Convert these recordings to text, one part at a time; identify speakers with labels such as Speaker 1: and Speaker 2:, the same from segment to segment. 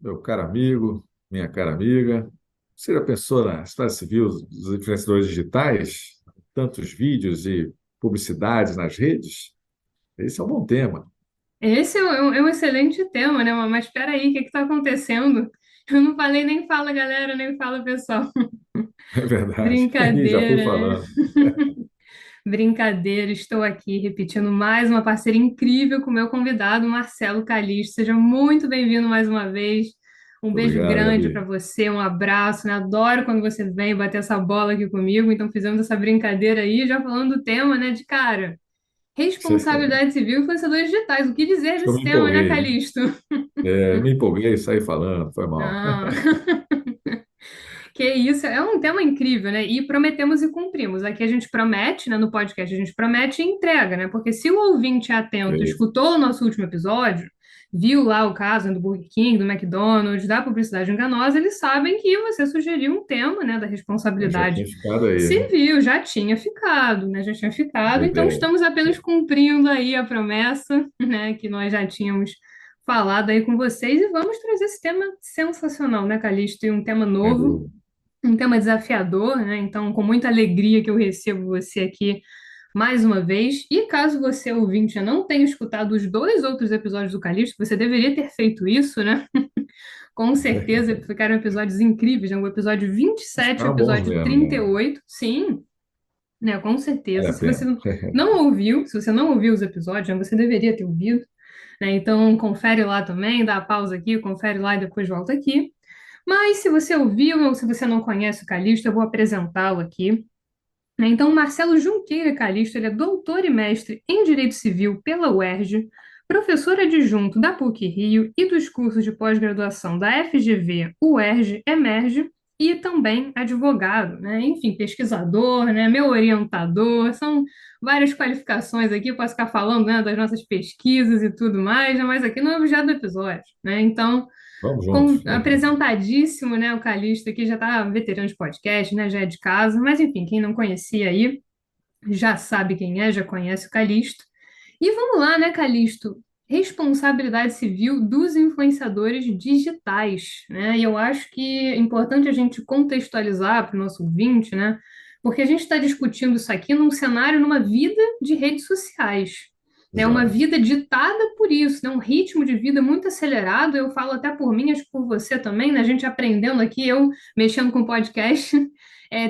Speaker 1: meu caro amigo, minha cara amiga. Você já pensou na história civil dos influenciadores digitais? Tantos vídeos e publicidades nas redes? Esse é um bom tema,
Speaker 2: Esse é um excelente tema, né? Mas espera aí, o que está acontecendo? Eu não falei nem fala, galera, nem fala, pessoal.
Speaker 1: é verdade. E já fui
Speaker 2: Brincadeira, né?
Speaker 1: falando.
Speaker 2: Brincadeira, estou aqui repetindo mais uma parceria incrível com o meu convidado, Marcelo Calixto. Seja muito bem-vindo mais uma vez. Um beijo
Speaker 1: Obrigado,
Speaker 2: grande para
Speaker 1: Gabi.
Speaker 2: você, um abraço, né? Adoro quando você vem bater essa bola aqui comigo. Então fizemos essa brincadeira aí, já falando do tema, né, de cara. Responsabilidade civil e influenciadores digitais. O que dizer
Speaker 1: Acho que eu
Speaker 2: desse
Speaker 1: me
Speaker 2: tema, né,
Speaker 1: empolguei.
Speaker 2: Calixto?
Speaker 1: Me empolguei e saí falando, foi mal.
Speaker 2: Não. Que isso, é um tema incrível, né? E prometemos e cumprimos. Aqui a gente promete, né? No podcast a gente promete e entrega, né? Porque se o ouvinte é atento,
Speaker 1: Ok.
Speaker 2: escutou o nosso último episódio, viu lá o caso, né, do Burger King, do McDonald's, da publicidade enganosa, eles sabem que você sugeriu um tema, né, da
Speaker 1: Mas já
Speaker 2: responsabilidade
Speaker 1: tinha ficado aí, né?
Speaker 2: civil, já tinha ficado, né? Já tinha
Speaker 1: A
Speaker 2: ficado, então
Speaker 1: ideia.
Speaker 2: estamos apenas cumprindo aí a promessa, né, que nós já tínhamos falado aí com vocês e vamos trazer esse tema sensacional, né, Calixto? E um tema
Speaker 1: Sem
Speaker 2: novo,
Speaker 1: dúvida.
Speaker 2: um tema desafiador, né? Então, com muita alegria que eu recebo você aqui mais uma vez. E caso você, ouvinte, não tenha escutado os dois outros episódios do Calixto, você deveria ter feito isso, né? Com certeza ficaram episódios incríveis, né? O episódio 27 e o
Speaker 1: Ficaram bons
Speaker 2: episódio
Speaker 1: mesmo, né?
Speaker 2: 38. Sim, né? Com
Speaker 1: Vale
Speaker 2: certeza.
Speaker 1: a
Speaker 2: Se você
Speaker 1: pena.
Speaker 2: não ouviu, se você não ouviu os episódios, né, você deveria ter ouvido, né? Então, confere lá também, dá a pausa aqui, confere lá e depois volta aqui. Mas se você ouviu ou se você não conhece o Calixto, eu vou apresentá-lo aqui, né? Então, Marcelo Junqueira Calixto, ele é doutor e mestre em Direito Civil pela UERJ, professor adjunto da PUC-Rio e dos cursos de pós-graduação da FGV, UERJ, EMERGE, e também advogado, né? Enfim, pesquisador, né? Meu orientador, são várias qualificações aqui, eu posso ficar falando, né, das nossas pesquisas e tudo mais, né, mas aqui não é objeto do episódio, né? Então,
Speaker 1: Vamos juntos.
Speaker 2: apresentadíssimo, né? O Calixto aqui já está veterano de podcast, né? Já é de casa, mas enfim, quem não conhecia aí já sabe quem é, já conhece o Calixto. E vamos lá, né, Calixto? Responsabilidade civil dos influenciadores digitais, né? E eu acho que é importante a gente contextualizar para o nosso ouvinte, né? Porque a gente está discutindo isso aqui num cenário, numa vida de redes sociais, né? Uma
Speaker 1: Exato.
Speaker 2: vida ditada por isso, né? Um ritmo de vida muito acelerado. Eu falo até por mim, acho que por você também, né? A gente aprendendo aqui, eu mexendo com podcast,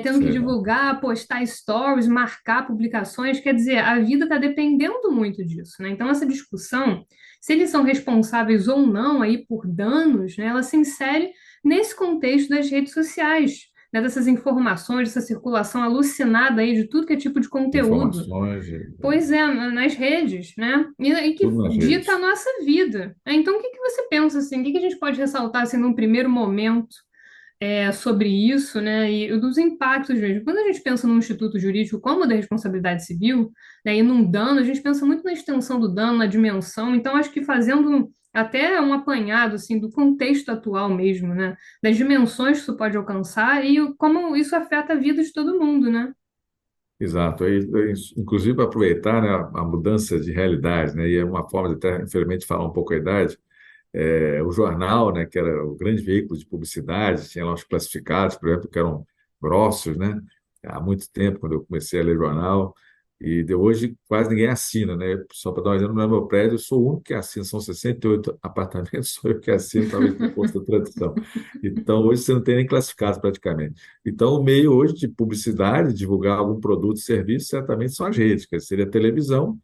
Speaker 2: tendo que
Speaker 1: Sei.
Speaker 2: divulgar, postar stories, marcar publicações, quer dizer, a vida está dependendo muito disso, né? Então, essa discussão, se eles são responsáveis ou não aí por danos, né, ela se insere nesse contexto das redes sociais, né, dessas informações, dessa circulação alucinada aí de tudo que é tipo de conteúdo.
Speaker 1: Informações,
Speaker 2: Pois é, nas redes, né? E que
Speaker 1: tudo nas
Speaker 2: dita a
Speaker 1: redes.
Speaker 2: nossa vida. Então, o que que você pensa assim? O que que a gente pode ressaltar assim num primeiro momento sobre isso, né, e dos impactos mesmo. Quando a gente pensa num instituto jurídico como o da responsabilidade civil, né, e num dano, a gente pensa muito na extensão do dano, na dimensão. Então, acho que fazendo até um apanhado assim do contexto atual mesmo, né, das dimensões que isso pode alcançar e como isso afeta a vida de todo mundo, né?
Speaker 1: Exato. Inclusive, para aproveitar, né, a mudança de realidade, né, e é uma forma de até, infelizmente, falar um pouco a idade. O jornal, né, que era o grande veículo de publicidade, tinha lá os classificados, por exemplo, que eram grossos, né, há muito tempo, quando eu comecei a ler jornal, e de hoje quase ninguém assina, né? Só para dar um exemplo, no meu prédio, eu sou o único que assina, são 68 apartamentos, sou eu que assino, talvez por força da tradição. Então, hoje você não tem nem classificados praticamente. Então, o meio hoje de publicidade, divulgar algum produto, serviço, certamente são as redes, que seria a televisão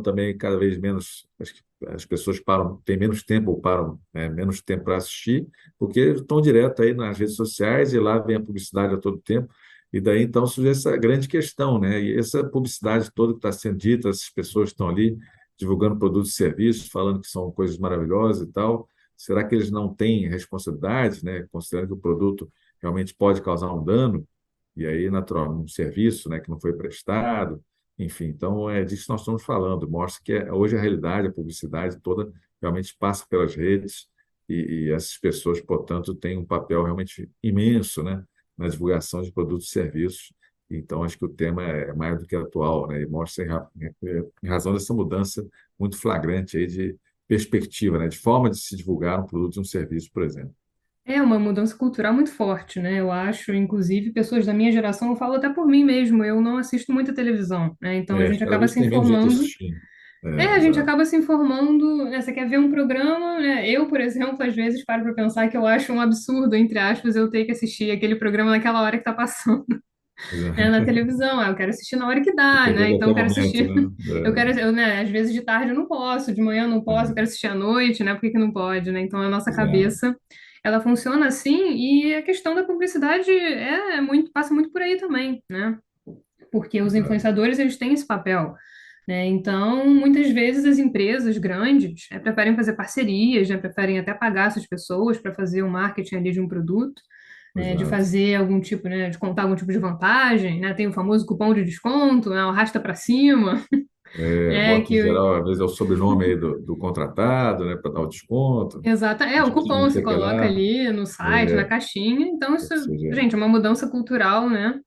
Speaker 1: também cada vez menos, acho que as pessoas param, têm menos tempo ou param, né, menos tempo para assistir, porque estão direto aí nas redes sociais e lá vem a publicidade a todo tempo. E daí então surge essa grande questão, né? E essa publicidade toda que está sendo dita, essas pessoas estão ali divulgando produtos e serviços, falando que são coisas maravilhosas e tal. Será que eles não têm responsabilidade, né? Considerando que o produto realmente pode causar um dano, e aí, natural, um serviço, né, que não foi prestado, enfim, então é disso que nós estamos falando. Mostra que hoje a realidade, a publicidade toda realmente passa pelas redes e essas pessoas, portanto, têm um papel realmente imenso, né, na divulgação de produtos e serviços. Então, acho que o tema é mais do que atual, né, e mostra em razão dessa mudança muito flagrante aí perspectiva, né, de forma de se divulgar um produto e um serviço, por exemplo.
Speaker 2: É uma mudança cultural muito forte, né? Eu acho, inclusive, pessoas da minha geração, eu falo até por mim mesmo, eu não assisto muita televisão, né? Então a gente
Speaker 1: Cada
Speaker 2: acaba
Speaker 1: vez
Speaker 2: se
Speaker 1: tem menos gente
Speaker 2: informando.
Speaker 1: assistindo.
Speaker 2: A gente
Speaker 1: Exato.
Speaker 2: acaba se informando, né? Você quer ver um programa, né? Eu, por exemplo, às vezes paro para pensar que eu acho um absurdo, entre aspas, eu ter que assistir aquele programa naquela hora que tá passando, né, na
Speaker 1: Exato.
Speaker 2: televisão. Eu quero assistir na hora que
Speaker 1: E
Speaker 2: dá,
Speaker 1: quer ver
Speaker 2: né?
Speaker 1: a
Speaker 2: Então
Speaker 1: qualquer
Speaker 2: eu quero
Speaker 1: momento,
Speaker 2: assistir.
Speaker 1: né?
Speaker 2: Eu quero, né? Às vezes de tarde eu não posso, de manhã eu não posso, eu quero assistir à noite, né? Por que que não pode, né? Então a nossa
Speaker 1: Exato.
Speaker 2: cabeça, ela funciona assim, e a questão da publicidade passa muito por aí também, né? Porque os
Speaker 1: Exato.
Speaker 2: influenciadores, eles têm esse papel, né? Então, muitas vezes as empresas grandes, preferem fazer parcerias, né? Preferem até pagar essas pessoas para fazer o marketing ali de um produto, né? De
Speaker 1: Exato.
Speaker 2: fazer algum tipo, né? De contar algum tipo de vantagem, né? Tem o famoso cupom de desconto, né? O arrasta para cima,
Speaker 1: Bota em
Speaker 2: que
Speaker 1: geral, às vezes é o sobrenome aí do contratado, né, para dar o desconto,
Speaker 2: exata, o
Speaker 1: de
Speaker 2: cupom
Speaker 1: não
Speaker 2: você
Speaker 1: sei o que
Speaker 2: coloca
Speaker 1: lá.
Speaker 2: ali no site, na
Speaker 1: É,
Speaker 2: caixinha. Então, isso,
Speaker 1: ou seja,
Speaker 2: gente, é uma mudança cultural, né?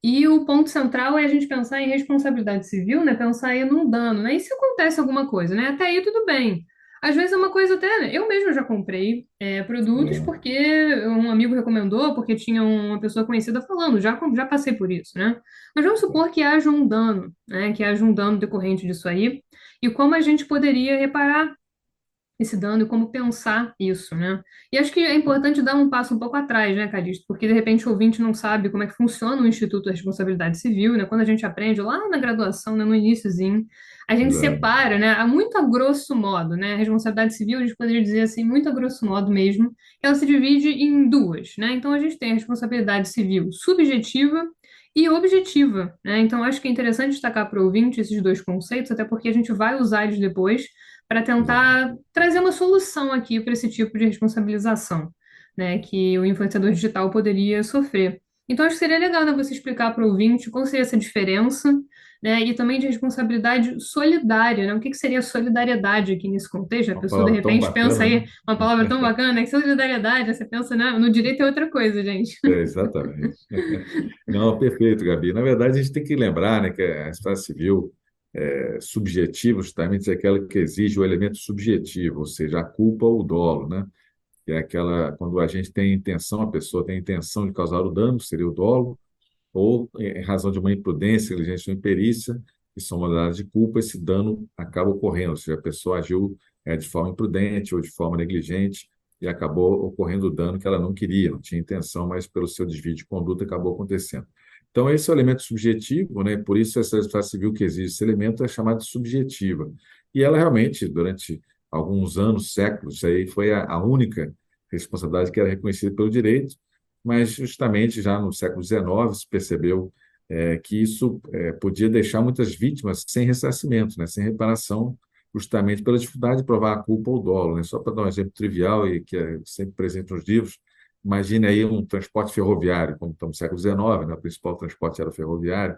Speaker 2: E o ponto central é a gente pensar em responsabilidade civil, né? Pensar em num dano, né? E se acontece alguma coisa, né? Até aí tudo bem. Às vezes é uma coisa até, né? Eu mesma já comprei produtos
Speaker 1: é,
Speaker 2: porque um amigo recomendou, porque tinha uma pessoa conhecida falando, já passei por isso, né? Mas vamos supor que haja um dano, né? Que haja um dano decorrente disso aí, e como a gente poderia reparar esse dano e como pensar isso, né? E acho que é importante dar um passo um pouco atrás, né, Calixto? Porque de repente o ouvinte não sabe como é que funciona o Instituto da Responsabilidade Civil, né? Quando a gente aprende lá na graduação, né, no iniciozinho, a gente
Speaker 1: exato.
Speaker 2: separa, né, a muito a grosso modo, né? A responsabilidade civil, a gente poderia dizer assim, muito a grosso modo mesmo, que ela se divide em duas, né? Então a gente tem a responsabilidade civil subjetiva e objetiva, né? Então acho que é interessante destacar para o ouvinte esses dois conceitos, até porque a gente vai usar eles depois para
Speaker 1: Exato.
Speaker 2: tentar trazer uma solução aqui para esse tipo de responsabilização, né, que o influenciador digital poderia sofrer. Então, acho que seria legal, né, você explicar para o ouvinte qual seria essa diferença, né, e também de responsabilidade solidária, né? O que que seria solidariedade aqui nesse contexto? A
Speaker 1: Uma
Speaker 2: pessoa, de
Speaker 1: palavra tão
Speaker 2: repente, pensa
Speaker 1: bacana,
Speaker 2: aí,
Speaker 1: né?
Speaker 2: uma palavra tão bacana, né, que solidariedade, você pensa, né, no direito é outra coisa, gente.
Speaker 1: Exatamente. Não, perfeito, Gabi. Na verdade, a gente tem que lembrar, né, que a esfera civil subjetiva justamente é aquela que exige o elemento subjetivo, ou seja, a culpa ou o dolo, né? Que é aquela quando a gente tem intenção, a pessoa tem intenção de causar o dano, que seria o dolo, ou em razão de uma imprudência, negligência ou imperícia, que são modalidades de culpa, esse dano acaba ocorrendo, ou seja, a pessoa agiu de forma imprudente ou de forma negligente e acabou ocorrendo o dano que ela não queria, não tinha intenção, mas pelo seu desvio de conduta acabou acontecendo. Então, esse é o elemento subjetivo, né? Por isso, essa legislação civil que exige esse elemento é chamada de subjetiva. E ela realmente, durante alguns anos, séculos, isso aí foi a única responsabilidade que era reconhecida pelo direito, mas justamente já no século XIX se percebeu que isso podia deixar muitas vítimas sem ressarcimento, né, sem reparação, justamente pela dificuldade de provar a culpa ou o dolo. Né? Só para dar um exemplo trivial e que é sempre presente nos livros, imagine aí um transporte ferroviário, como estamos no século XIX, né, o principal transporte era o ferroviário,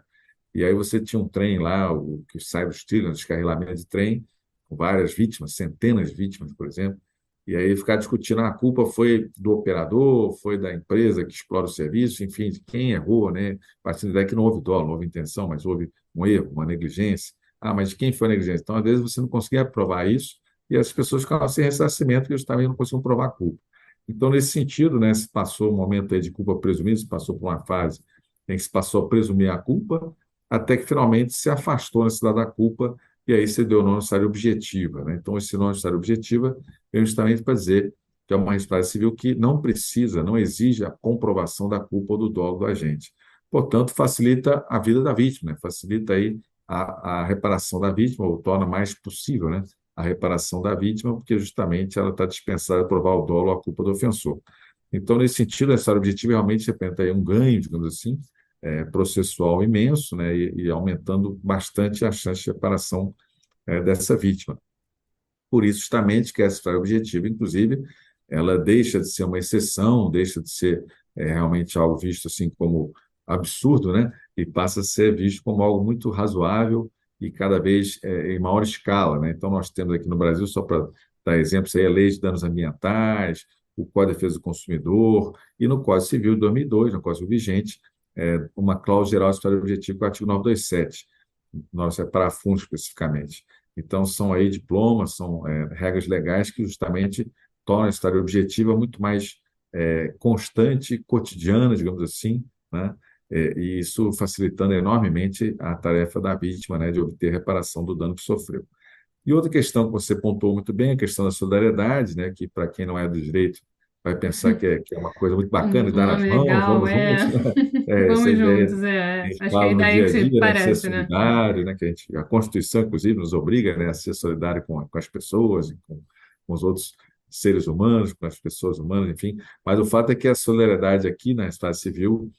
Speaker 1: e aí você tinha um trem lá, o que sai dos trilhos, descarrilamento de trem, com várias vítimas, centenas de vítimas, por exemplo, e aí ficar discutindo, a culpa foi do operador, foi da empresa que explora o serviço, enfim, de quem errou, né? Partindo daí que não houve dolo, não houve intenção, mas houve um erro, uma negligência. Ah, mas de quem foi a negligência? Então, às vezes, você não conseguia provar isso e as pessoas ficavam sem ressarcimento porque justamente não conseguiam provar a culpa. Então, nesse sentido, né, se passou um momento aí de culpa presumida, se passou por uma fase em que se passou a presumir a culpa, até que finalmente se afastou a necessidade da culpa e aí se deu o nome de necessidade objetiva. Né? Então, esse nome de necessidade objetiva é justamente para dizer que é uma responsabilidade civil que não precisa, não exige a comprovação da culpa ou do dolo do agente. Portanto, facilita a vida da vítima, né? Facilita aí a reparação da vítima, ou torna mais possível, né, a reparação da vítima, porque justamente ela está dispensada de provar o dolo ou a culpa do ofensor. Então, nesse sentido, essa objetiva realmente representa aí um ganho, digamos assim, processual imenso, né, e aumentando bastante a chance de reparação dessa vítima. Por isso, justamente, que essa história objetiva, inclusive, ela deixa de ser uma exceção, deixa de ser realmente algo visto assim como absurdo, né? E passa a ser visto como algo muito razoável e cada vez em maior escala, né? Então, nós temos aqui no Brasil, só para dar exemplos, aí, a Lei de Danos Ambientais, o Código de Defesa do Consumidor e no Código Civil de 2002, no Código vigente, uma cláusula geral de história objetiva, com o artigo 927, nossa, é para fundos especificamente. Então, são aí diplomas, são regras legais que justamente tornam a história objetiva muito mais constante, cotidiana, digamos assim, né? E isso facilitando enormemente a tarefa da vítima, né, de obter reparação do dano que sofreu. E outra questão que você pontuou muito bem, a questão da solidariedade, né, que para quem não é do direito vai pensar que é uma coisa muito bacana,
Speaker 2: Um
Speaker 1: dar as
Speaker 2: nome
Speaker 1: mão,
Speaker 2: legal,
Speaker 1: vamos
Speaker 2: é.
Speaker 1: juntos, né? Essa
Speaker 2: Vamos
Speaker 1: ideia
Speaker 2: juntos,
Speaker 1: que a
Speaker 2: é.
Speaker 1: gente
Speaker 2: Acho que é a
Speaker 1: fala no
Speaker 2: ideia
Speaker 1: dia
Speaker 2: que
Speaker 1: a
Speaker 2: se
Speaker 1: dia, né, ser
Speaker 2: parece, né?
Speaker 1: solidário, né, a Constituição, inclusive, nos obriga, né, a ser solidário com as pessoas, com os outros seres humanos, com as pessoas humanas, enfim. Mas o fato é que a solidariedade aqui na Estado Civil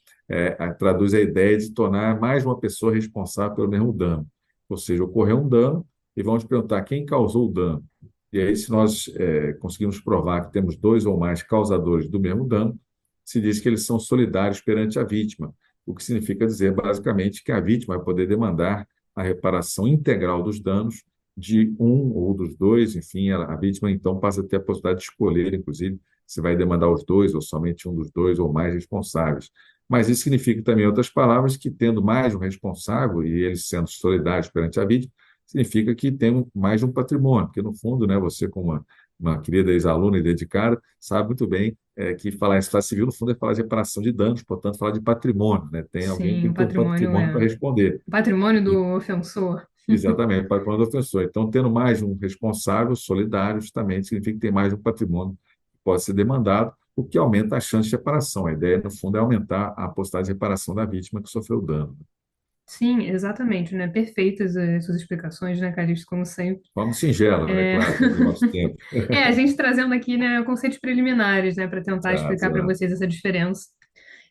Speaker 1: traduz a ideia de tornar mais uma pessoa responsável pelo mesmo dano. Ou seja, ocorreu um dano e vamos perguntar quem causou o dano. E aí, se nós conseguimos provar que temos dois ou mais causadores do mesmo dano, se diz que eles são solidários perante a vítima, o que significa dizer, basicamente, que a vítima vai poder demandar a reparação integral dos danos de um ou dos dois, enfim, a vítima então passa a ter a possibilidade de escolher, inclusive, se vai demandar os dois ou somente um dos dois ou mais responsáveis. Mas isso significa também, em outras palavras, que tendo mais um responsável e eles sendo solidários perante a vítima, significa que tem mais de um patrimônio, porque no fundo, né, você como uma querida ex-aluna e dedicada, sabe muito bem que falar em Estado Civil, no fundo, é falar de reparação de danos, portanto, falar de patrimônio, né? Tem alguém que
Speaker 2: Sim,
Speaker 1: tem
Speaker 2: o
Speaker 1: que ter um
Speaker 2: patrimônio
Speaker 1: patrimônio para
Speaker 2: é.
Speaker 1: responder.
Speaker 2: O patrimônio
Speaker 1: E,
Speaker 2: do ofensor.
Speaker 1: exatamente, patrimônio do ofensor. Então, tendo mais um responsável solidário, justamente, significa que tem mais um patrimônio que pode ser demandado, o que aumenta a chance de reparação. A ideia, no fundo, é aumentar a possibilidade de reparação da vítima que sofreu o dano.
Speaker 2: Sim, exatamente, né? Perfeitas as suas explicações, né, Calixto, como sempre.
Speaker 1: De forma singela, né?
Speaker 2: É...
Speaker 1: Claro, dentro do nosso tempo.
Speaker 2: a gente trazendo aqui, né, conceitos preliminares, né, para tentar
Speaker 1: Exato,
Speaker 2: explicar para
Speaker 1: exato.
Speaker 2: vocês essa diferença.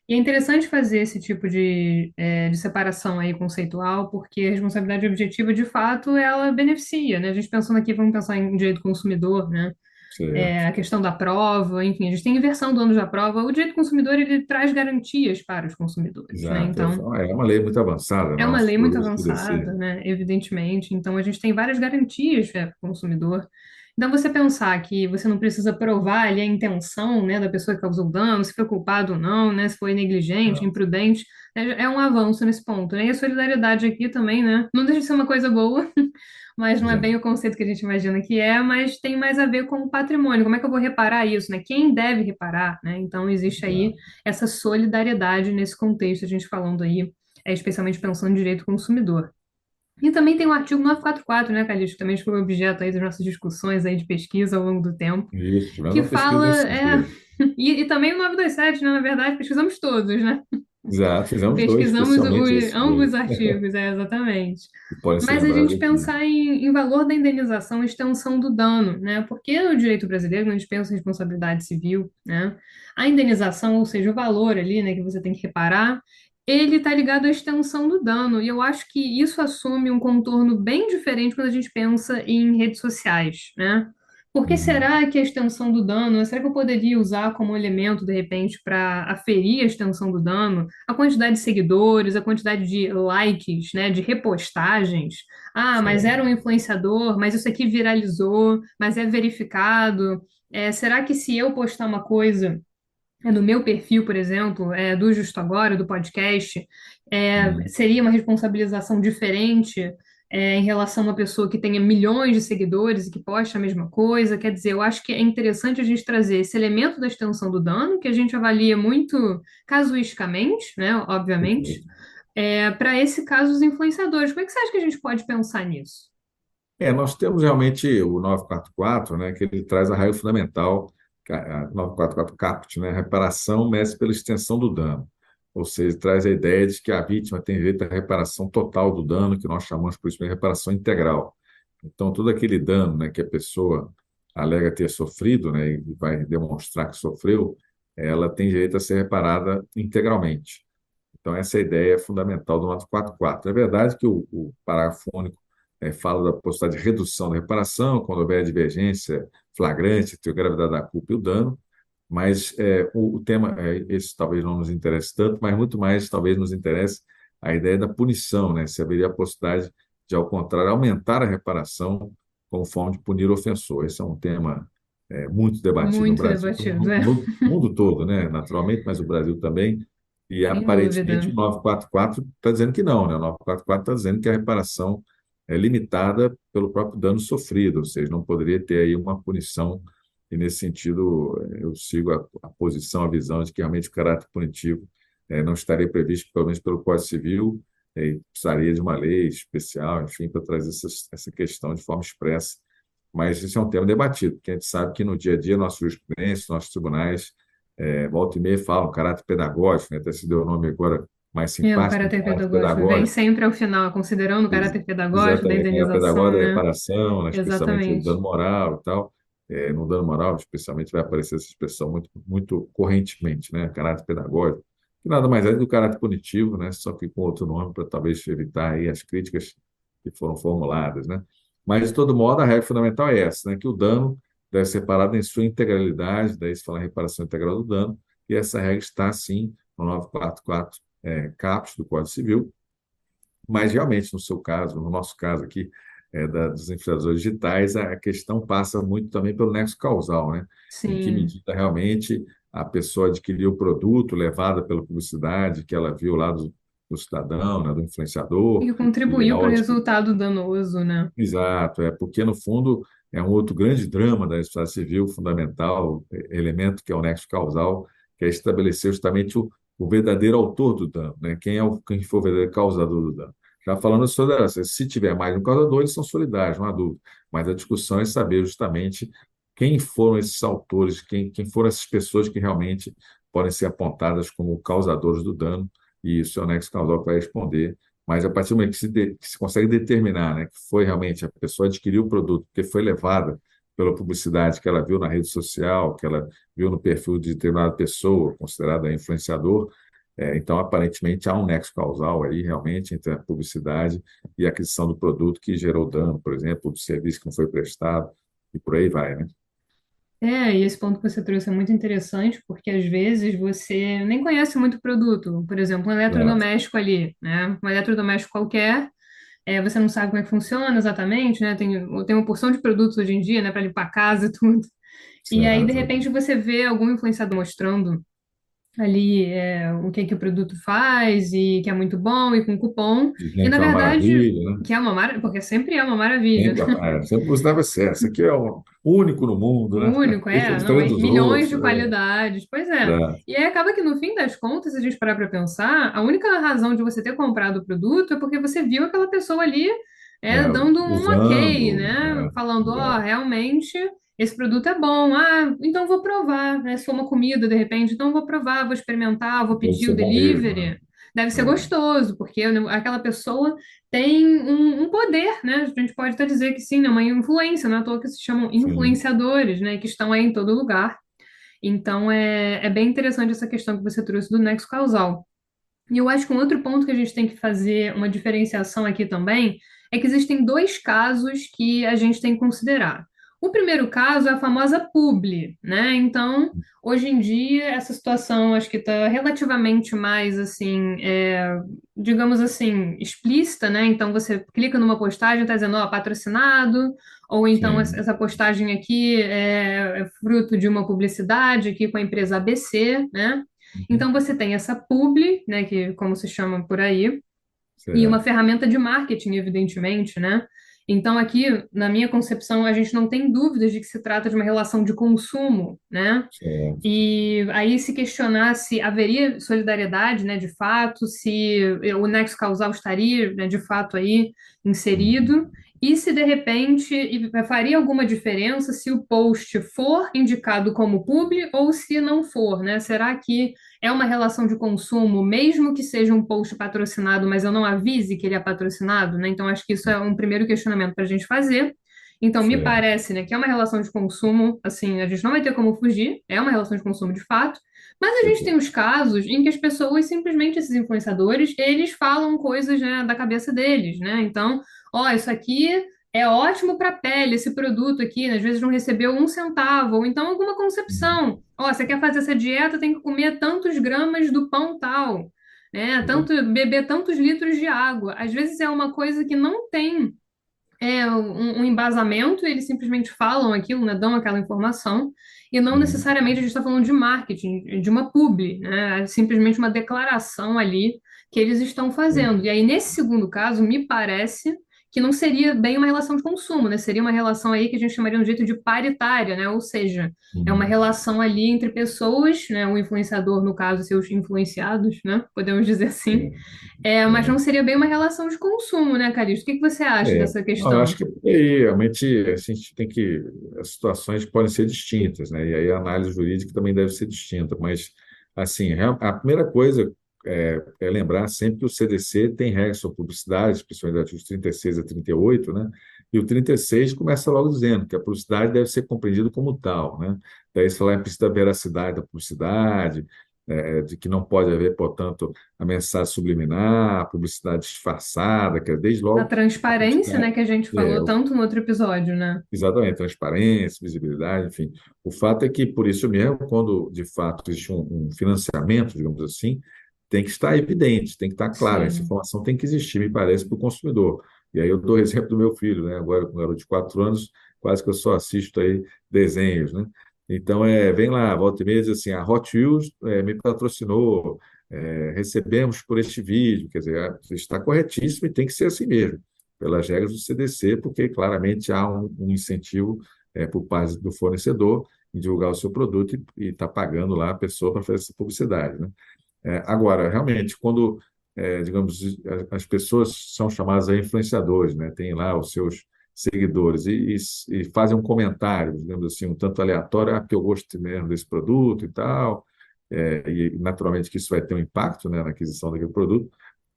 Speaker 2: E é interessante fazer esse tipo de separação aí conceitual, porque a responsabilidade objetiva, de fato, ela beneficia, né? A gente pensando aqui, vamos pensar em direito consumidor, né?
Speaker 1: Certo.
Speaker 2: A questão da prova, enfim, a gente tem inversão do ônus da prova. O direito consumidor, ele traz garantias para os consumidores, né?
Speaker 1: Exato.
Speaker 2: Então,
Speaker 1: É uma lei muito avançada
Speaker 2: é uma
Speaker 1: nossa,
Speaker 2: lei
Speaker 1: por
Speaker 2: muito
Speaker 1: escurecer.
Speaker 2: avançada, né? Evidentemente. Então, a gente tem várias garantias, para o consumidor. Então, você pensar que você não precisa provar ali a intenção, né, da pessoa que causou o dano, se foi culpado ou não, né, se foi negligente, imprudente, é um avanço nesse ponto, né? E a solidariedade aqui também, né? Não deixa de ser uma coisa boa, mas não é
Speaker 1: Exato.
Speaker 2: bem o conceito que a gente imagina que é, mas tem mais a ver com o patrimônio. Como é que eu vou reparar isso, né? Quem deve reparar, né? Então, existe aí
Speaker 1: Exato.
Speaker 2: essa solidariedade nesse contexto, a gente falando aí especialmente pensando em direito consumidor. E também tem o artigo 944, né, Calixto, que também foi objeto aí das nossas discussões aí de pesquisa ao longo do tempo,
Speaker 1: Isso, tivemos
Speaker 2: que
Speaker 1: uma pesquisa
Speaker 2: fala,
Speaker 1: nesse sentido.
Speaker 2: e também o 927, né, na verdade, pesquisamos todos, né?
Speaker 1: Exato, fizemos dois,
Speaker 2: Pesquisamos
Speaker 1: especialmente esses
Speaker 2: ambos os
Speaker 1: dois,
Speaker 2: artigos, exatamente.
Speaker 1: que podem ser
Speaker 2: Mas a
Speaker 1: lembrados
Speaker 2: gente
Speaker 1: aqui.
Speaker 2: pensar em valor da indenização e extensão do dano, né? Porque no direito brasileiro, quando a gente pensa em responsabilidade civil, né? A indenização, ou seja, o valor ali, né, que você tem que reparar, ele está ligado à extensão do dano. E eu acho que isso assume um contorno bem diferente quando a gente pensa em redes sociais, né? Por que
Speaker 1: Uhum.
Speaker 2: será que a extensão do dano, será que eu poderia usar como elemento, de repente, para aferir a extensão do dano, a quantidade de seguidores, a quantidade de likes, né, de repostagens? Ah, mas era um
Speaker 1: Certo.
Speaker 2: influenciador, mas isso aqui viralizou, mas é verificado. Será que se eu postar uma coisa no meu perfil, por exemplo, do Justo Agora, do podcast,
Speaker 1: Uhum.
Speaker 2: seria uma responsabilização diferente, em relação a uma pessoa que tenha milhões de seguidores e que posta a mesma coisa? Quer dizer, eu acho que é interessante a gente trazer esse elemento da extensão do dano, que a gente avalia muito casuisticamente, né, obviamente,
Speaker 1: Perfeito.
Speaker 2: para esse caso dos influenciadores. Como é que você acha que a gente pode pensar nisso?
Speaker 1: Nós temos realmente o 944, né, que ele traz a raio fundamental, a 944 caput, né, reparação mede pela extensão do dano. Ou seja, traz a ideia de que a vítima tem direito à reparação total do dano, que nós chamamos por isso de reparação integral. Então, todo aquele dano, né, que a pessoa alega ter sofrido, né, e vai demonstrar que sofreu, ela tem direito a ser reparada integralmente. Então, essa é a ideia fundamental do 944. É verdade que o parágrafo único fala da possibilidade de redução da reparação, quando houver divergência flagrante entre a gravidade da culpa e o dano, mas o tema, esse talvez não nos interesse tanto, mas muito mais talvez nos interesse a ideia da punição, né? Se haveria a possibilidade de, ao contrário, aumentar a reparação como forma de punir o ofensor. Esse é um tema muito debatido no
Speaker 2: Muito
Speaker 1: Brasil,
Speaker 2: debatido,
Speaker 1: no mundo todo, né? Naturalmente, mas o Brasil também. E
Speaker 2: sem
Speaker 1: aparentemente o
Speaker 2: dúvida.
Speaker 1: 944 está dizendo que não, né? O 944 está dizendo que a reparação é limitada pelo próprio dano sofrido, ou seja, não poderia ter aí uma punição, e nesse sentido eu sigo a posição, a visão de que realmente o caráter punitivo não estaria previsto, pelo menos pelo Código Civil, e precisaria de uma lei especial, enfim, para trazer essa questão de forma expressa. Mas isso é um tema debatido, porque a gente sabe que no dia a dia, nossa jurisprudência, nossos tribunais, volta e meia falam caráter pedagógico, né? Até se deu o nome agora mais
Speaker 2: O
Speaker 1: simpático,
Speaker 2: caráter
Speaker 1: caráter
Speaker 2: pedagógico vem
Speaker 1: pedagógico.
Speaker 2: sempre ao final, considerando o caráter pedagógico da
Speaker 1: Exatamente, caráter pedagógico
Speaker 2: indenização,
Speaker 1: da
Speaker 2: né?
Speaker 1: reparação, né? Especialmente o
Speaker 2: Exatamente.
Speaker 1: dano moral e tal. No dano moral, especialmente, vai aparecer essa expressão muito, muito correntemente, né? Caráter pedagógico, que nada mais é do que o caráter punitivo, né? Só que com outro nome, para talvez evitar aí as críticas que foram formuladas, né? Mas, de todo modo, a regra fundamental é essa, né? Que o dano deve ser parado em sua integralidade, daí se fala em reparação integral do dano, e essa regra está, sim, no 944 caput do Código Civil, mas realmente, no seu caso, no nosso caso aqui, dos influenciadores digitais, a questão passa muito também pelo nexo causal, né? Em que
Speaker 2: Sim.
Speaker 1: medida realmente a pessoa adquiriu o produto levada pela publicidade que ela viu lá do cidadão, né, do
Speaker 2: E
Speaker 1: influenciador,
Speaker 2: que
Speaker 1: e
Speaker 2: contribuiu
Speaker 1: ao
Speaker 2: para o
Speaker 1: adquirir.
Speaker 2: resultado danoso, né?
Speaker 1: Exato, porque no fundo é um outro grande drama da sociedade civil, fundamental elemento que é o nexo causal, que é estabelecer justamente o verdadeiro autor do dano, né? Quem foi o verdadeiro causador do dano. Já falando sobre essa, se tiver mais de um causador, eles são solidários, não há dúvida. Mas a discussão é saber justamente quem foram esses autores, quem foram essas pessoas que realmente podem ser apontadas como causadores do dano, e isso é o nexo causal que vai responder, mas a partir do momento que se consegue determinar, né, que foi realmente a pessoa adquiriu o produto, porque foi levada pela publicidade que ela viu na rede social, que ela viu no perfil de determinada pessoa, considerada influenciador, então aparentemente há um nexo causal aí realmente entre a publicidade e a aquisição do produto que gerou dano, por exemplo, do serviço que não foi prestado, e por aí vai, né?
Speaker 2: E esse ponto que você trouxe é muito interessante, porque às vezes você nem conhece muito o produto. Por exemplo, um
Speaker 1: Exato.
Speaker 2: eletrodoméstico ali, né? Um eletrodoméstico qualquer, você não sabe como é que funciona exatamente, né? Tem uma porção de produtos hoje em dia, né, para limpar a casa e tudo. E aí, de
Speaker 1: Certo.
Speaker 2: repente, você vê algum influenciador mostrando ali o que que o produto faz e que é muito bom e com cupom. E
Speaker 1: Dizem
Speaker 2: na
Speaker 1: que é uma
Speaker 2: verdade,
Speaker 1: maravilha, né?
Speaker 2: que é uma maravilha, porque sempre é uma maravilha, né?
Speaker 1: Sempre buscava ser. Esse aqui é o único no mundo,
Speaker 2: O
Speaker 1: né?
Speaker 2: único,
Speaker 1: Esse é
Speaker 2: não,
Speaker 1: diferente
Speaker 2: é
Speaker 1: dos
Speaker 2: milhões
Speaker 1: outros.
Speaker 2: de qualidades. Pois é.
Speaker 1: É,
Speaker 2: E aí acaba que no fim das contas, se a gente parar para pensar, a única razão de você ter comprado o produto é porque você viu aquela pessoa ali dando um ok,
Speaker 1: usando,
Speaker 2: né? Falando, ó,
Speaker 1: exato.
Speaker 2: realmente esse produto é bom. Ah, então vou provar, né? Se for uma comida de repente, então vou provar, vou experimentar, vou
Speaker 1: Deve
Speaker 2: pedir o
Speaker 1: ser bom mesmo,
Speaker 2: delivery.
Speaker 1: né?
Speaker 2: Deve ser
Speaker 1: É,
Speaker 2: gostoso, porque aquela pessoa tem um poder, né? A gente pode até dizer que sim, né? Uma influência, não é à toa que se chamam
Speaker 1: sim,
Speaker 2: influenciadores, né? Que estão aí em todo lugar. Então, é bem interessante essa questão que você trouxe do nexo causal. E eu acho que um outro ponto que a gente tem que fazer uma diferenciação aqui também é que existem dois casos que a gente tem que considerar. O primeiro caso é a famosa publi, né? Então, hoje em dia, essa situação acho que está relativamente mais assim, digamos assim, explícita, né? Então, você clica numa postagem, está dizendo, ó, patrocinado, ou então
Speaker 1: sim.
Speaker 2: essa postagem aqui é fruto de uma publicidade aqui com a empresa ABC, né?
Speaker 1: Uhum.
Speaker 2: Então você tem essa publi, né, que como se chama por aí, e uma
Speaker 1: Certo,
Speaker 2: ferramenta de marketing, evidentemente, né? Então aqui, na minha concepção, a gente não tem dúvidas de que se trata de uma relação de consumo, né?
Speaker 1: certo.
Speaker 2: E aí se questionar se haveria solidariedade, né, de fato, se o nexo causal estaria, né, de fato aí
Speaker 1: Uhum.
Speaker 2: inserido, e se de repente faria alguma diferença se o post for indicado como publi ou se não for, né? Será que é uma relação de consumo, mesmo que seja um post patrocinado, mas eu não avise que ele é patrocinado, né? Então acho que isso é um primeiro questionamento para a gente fazer. Então, me
Speaker 1: Certo.
Speaker 2: parece, né, que é uma relação de consumo, assim, a gente não vai ter como fugir, é uma relação de consumo de fato, mas a gente tem
Speaker 1: Perfeito.
Speaker 2: os casos em que as pessoas, simplesmente esses influenciadores, eles falam coisas, né, da cabeça deles, né? Então, ó, isso aqui é ótimo para a pele, esse produto aqui, né, às vezes não recebeu um centavo, ou então alguma
Speaker 1: Uhum.
Speaker 2: concepção. Ó, você quer fazer essa dieta, tem que comer tantos gramas do pão tal, né?
Speaker 1: Exato.
Speaker 2: Beber tantos litros de água. Às vezes é uma coisa que não tem um embasamento, eles simplesmente falam aquilo, né, dão aquela informação, e não
Speaker 1: Uhum.
Speaker 2: necessariamente a gente está falando de marketing, de uma publi, né, é simplesmente uma declaração ali que eles estão fazendo. E aí, nesse segundo caso, me parece que não seria bem uma relação de consumo, né? Seria uma relação aí que a gente chamaria de um jeito de paritária, né? Ou seja, é uma
Speaker 1: Uhum.
Speaker 2: relação ali entre pessoas, né? O influenciador, no caso, seus influenciados, né? Podemos dizer assim. Mas não seria bem uma relação de consumo, né, Calixto? O que que você acha dessa
Speaker 1: Não, eu
Speaker 2: questão?
Speaker 1: acho que aí, realmente a gente tem que. As situações podem ser distintas, né? E aí a análise jurídica também deve ser distinta. Mas, assim, a primeira coisa é lembrar sempre que o CDC tem regras sobre publicidade, principalmente artigos 36 a 38, né? E o 36 começa logo dizendo que a publicidade deve ser compreendida como tal, né? Daí você fala implícita da veracidade da publicidade, de que não pode haver, portanto, a mensagem subliminar, a publicidade disfarçada, que é desde
Speaker 2: A
Speaker 1: logo a
Speaker 2: transparência, né,
Speaker 1: publicidade.
Speaker 2: que a gente
Speaker 1: É,
Speaker 2: falou tanto no outro episódio, né?
Speaker 1: exatamente, transparência, visibilidade, enfim. O fato é que, por isso mesmo, quando de fato existe um financiamento, digamos assim, tem que estar evidente, tem que estar claro, essa
Speaker 2: Sim.
Speaker 1: informação tem que existir, me parece, para o consumidor. E aí eu dou o exemplo do meu filho, né? Agora, com um garoto de 4 anos, quase que eu só assisto aí desenhos, né? Então, vem lá, volta e meia, diz assim, a Hot Wheels me patrocinou, recebemos por este vídeo, quer dizer, está corretíssimo e tem que ser assim mesmo pelas regras do CDC, porque claramente há um incentivo por parte do fornecedor em divulgar o seu produto e está pagando lá a pessoa para fazer essa publicidade, né? Agora, realmente, quando, digamos, as pessoas são chamadas a influenciadores, né? Tem lá os seus seguidores e fazem um comentário, digamos assim, um tanto aleatório, porque eu gosto mesmo desse produto e tal, e naturalmente que isso vai ter um impacto, né, na aquisição daquele produto.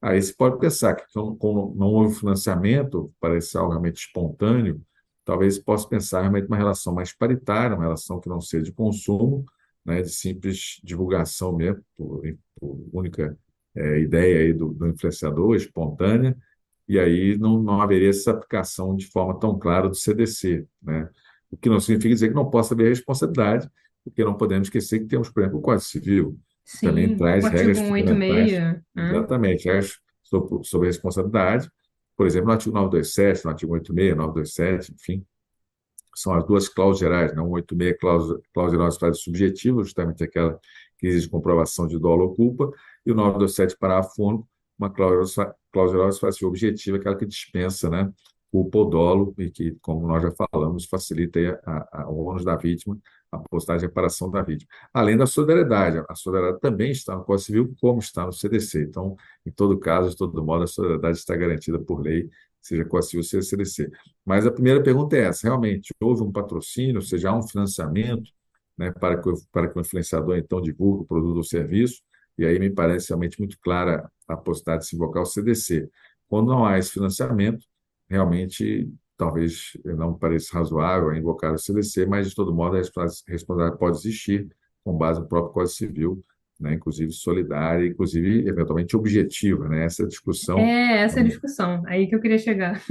Speaker 1: Aí você pode pensar que, como não houve financiamento, parece algo realmente espontâneo, talvez possa pensar realmente uma relação mais paritária, uma relação que não seja de consumo, né, de simples divulgação mesmo, por única ideia aí do influenciador, espontânea, e aí não haveria essa aplicação de forma tão clara do CDC, né? O que não significa dizer que não possa haber responsabilidade, porque não podemos esquecer que temos, por exemplo, o Código Civil, que também
Speaker 2: Sim. O
Speaker 1: traz
Speaker 2: artigo
Speaker 1: regras
Speaker 2: 186,
Speaker 1: fundamentais,
Speaker 2: né?
Speaker 1: exatamente, regras sobre responsabilidade, por exemplo, no artigo 927, no artigo 86, 927, enfim, são as duas cláusulas gerais, né? 186, cláusula geral de fase subjetiva, justamente aquela que exige comprovação de dolo ou culpa, e o 927, parágrafo único, uma cláusula geral de fase objetiva, aquela que dispensa, né, culpa ou dolo, e que, como nós já falamos, facilita aí o ônus da vítima, a possibilidade de reparação da vítima. Além da solidariedade, a solidariedade também está no Código Civil, como está no CDC. Então, em todo caso, de todo modo, a solidariedade está garantida por lei, seja Código Civil, seja CDC. Mas a primeira pergunta é essa: realmente houve um patrocínio, ou seja, há um financiamento, né, para que o influenciador então divulgue o produto ou serviço? E aí me parece realmente muito clara a possibilidade de se invocar o CDC. Quando não há esse financiamento, realmente talvez não pareça razoável invocar o CDC, mas de todo modo a responsabilidade pode existir com base no próprio Código Civil, né, inclusive solidária, inclusive eventualmente objetiva, né? Essa discussão.
Speaker 2: Essa é a discussão, aí que eu queria chegar.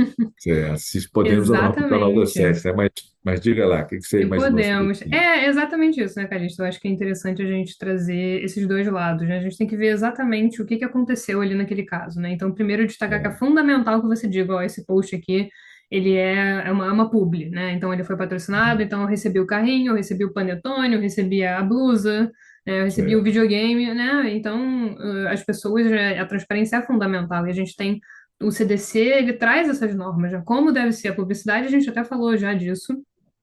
Speaker 1: Se podemos ou não aplicar o 927,
Speaker 2: Exatamente.
Speaker 1: né? Mas diga lá, o que você
Speaker 2: Se
Speaker 1: imaginou sobre
Speaker 2: podemos.
Speaker 1: isso?
Speaker 2: É exatamente isso, né, Calixto? Eu acho que é interessante a gente trazer esses dois lados, né? A gente tem que ver exatamente o que que aconteceu ali naquele caso, né? Então, primeiro, destacar que é
Speaker 1: É.
Speaker 2: fundamental que você diga, ó, esse post aqui, ele é uma publi, né? Então, ele foi patrocinado, então eu recebi o carrinho, eu recebi o panetone, eu recebi a blusa, né? Eu recebi o
Speaker 1: É.
Speaker 2: videogame, né? Então, as pessoas, a transparência é fundamental e a gente tem. O CDC, ele traz essas normas, já como deve ser a publicidade, a gente até falou já disso,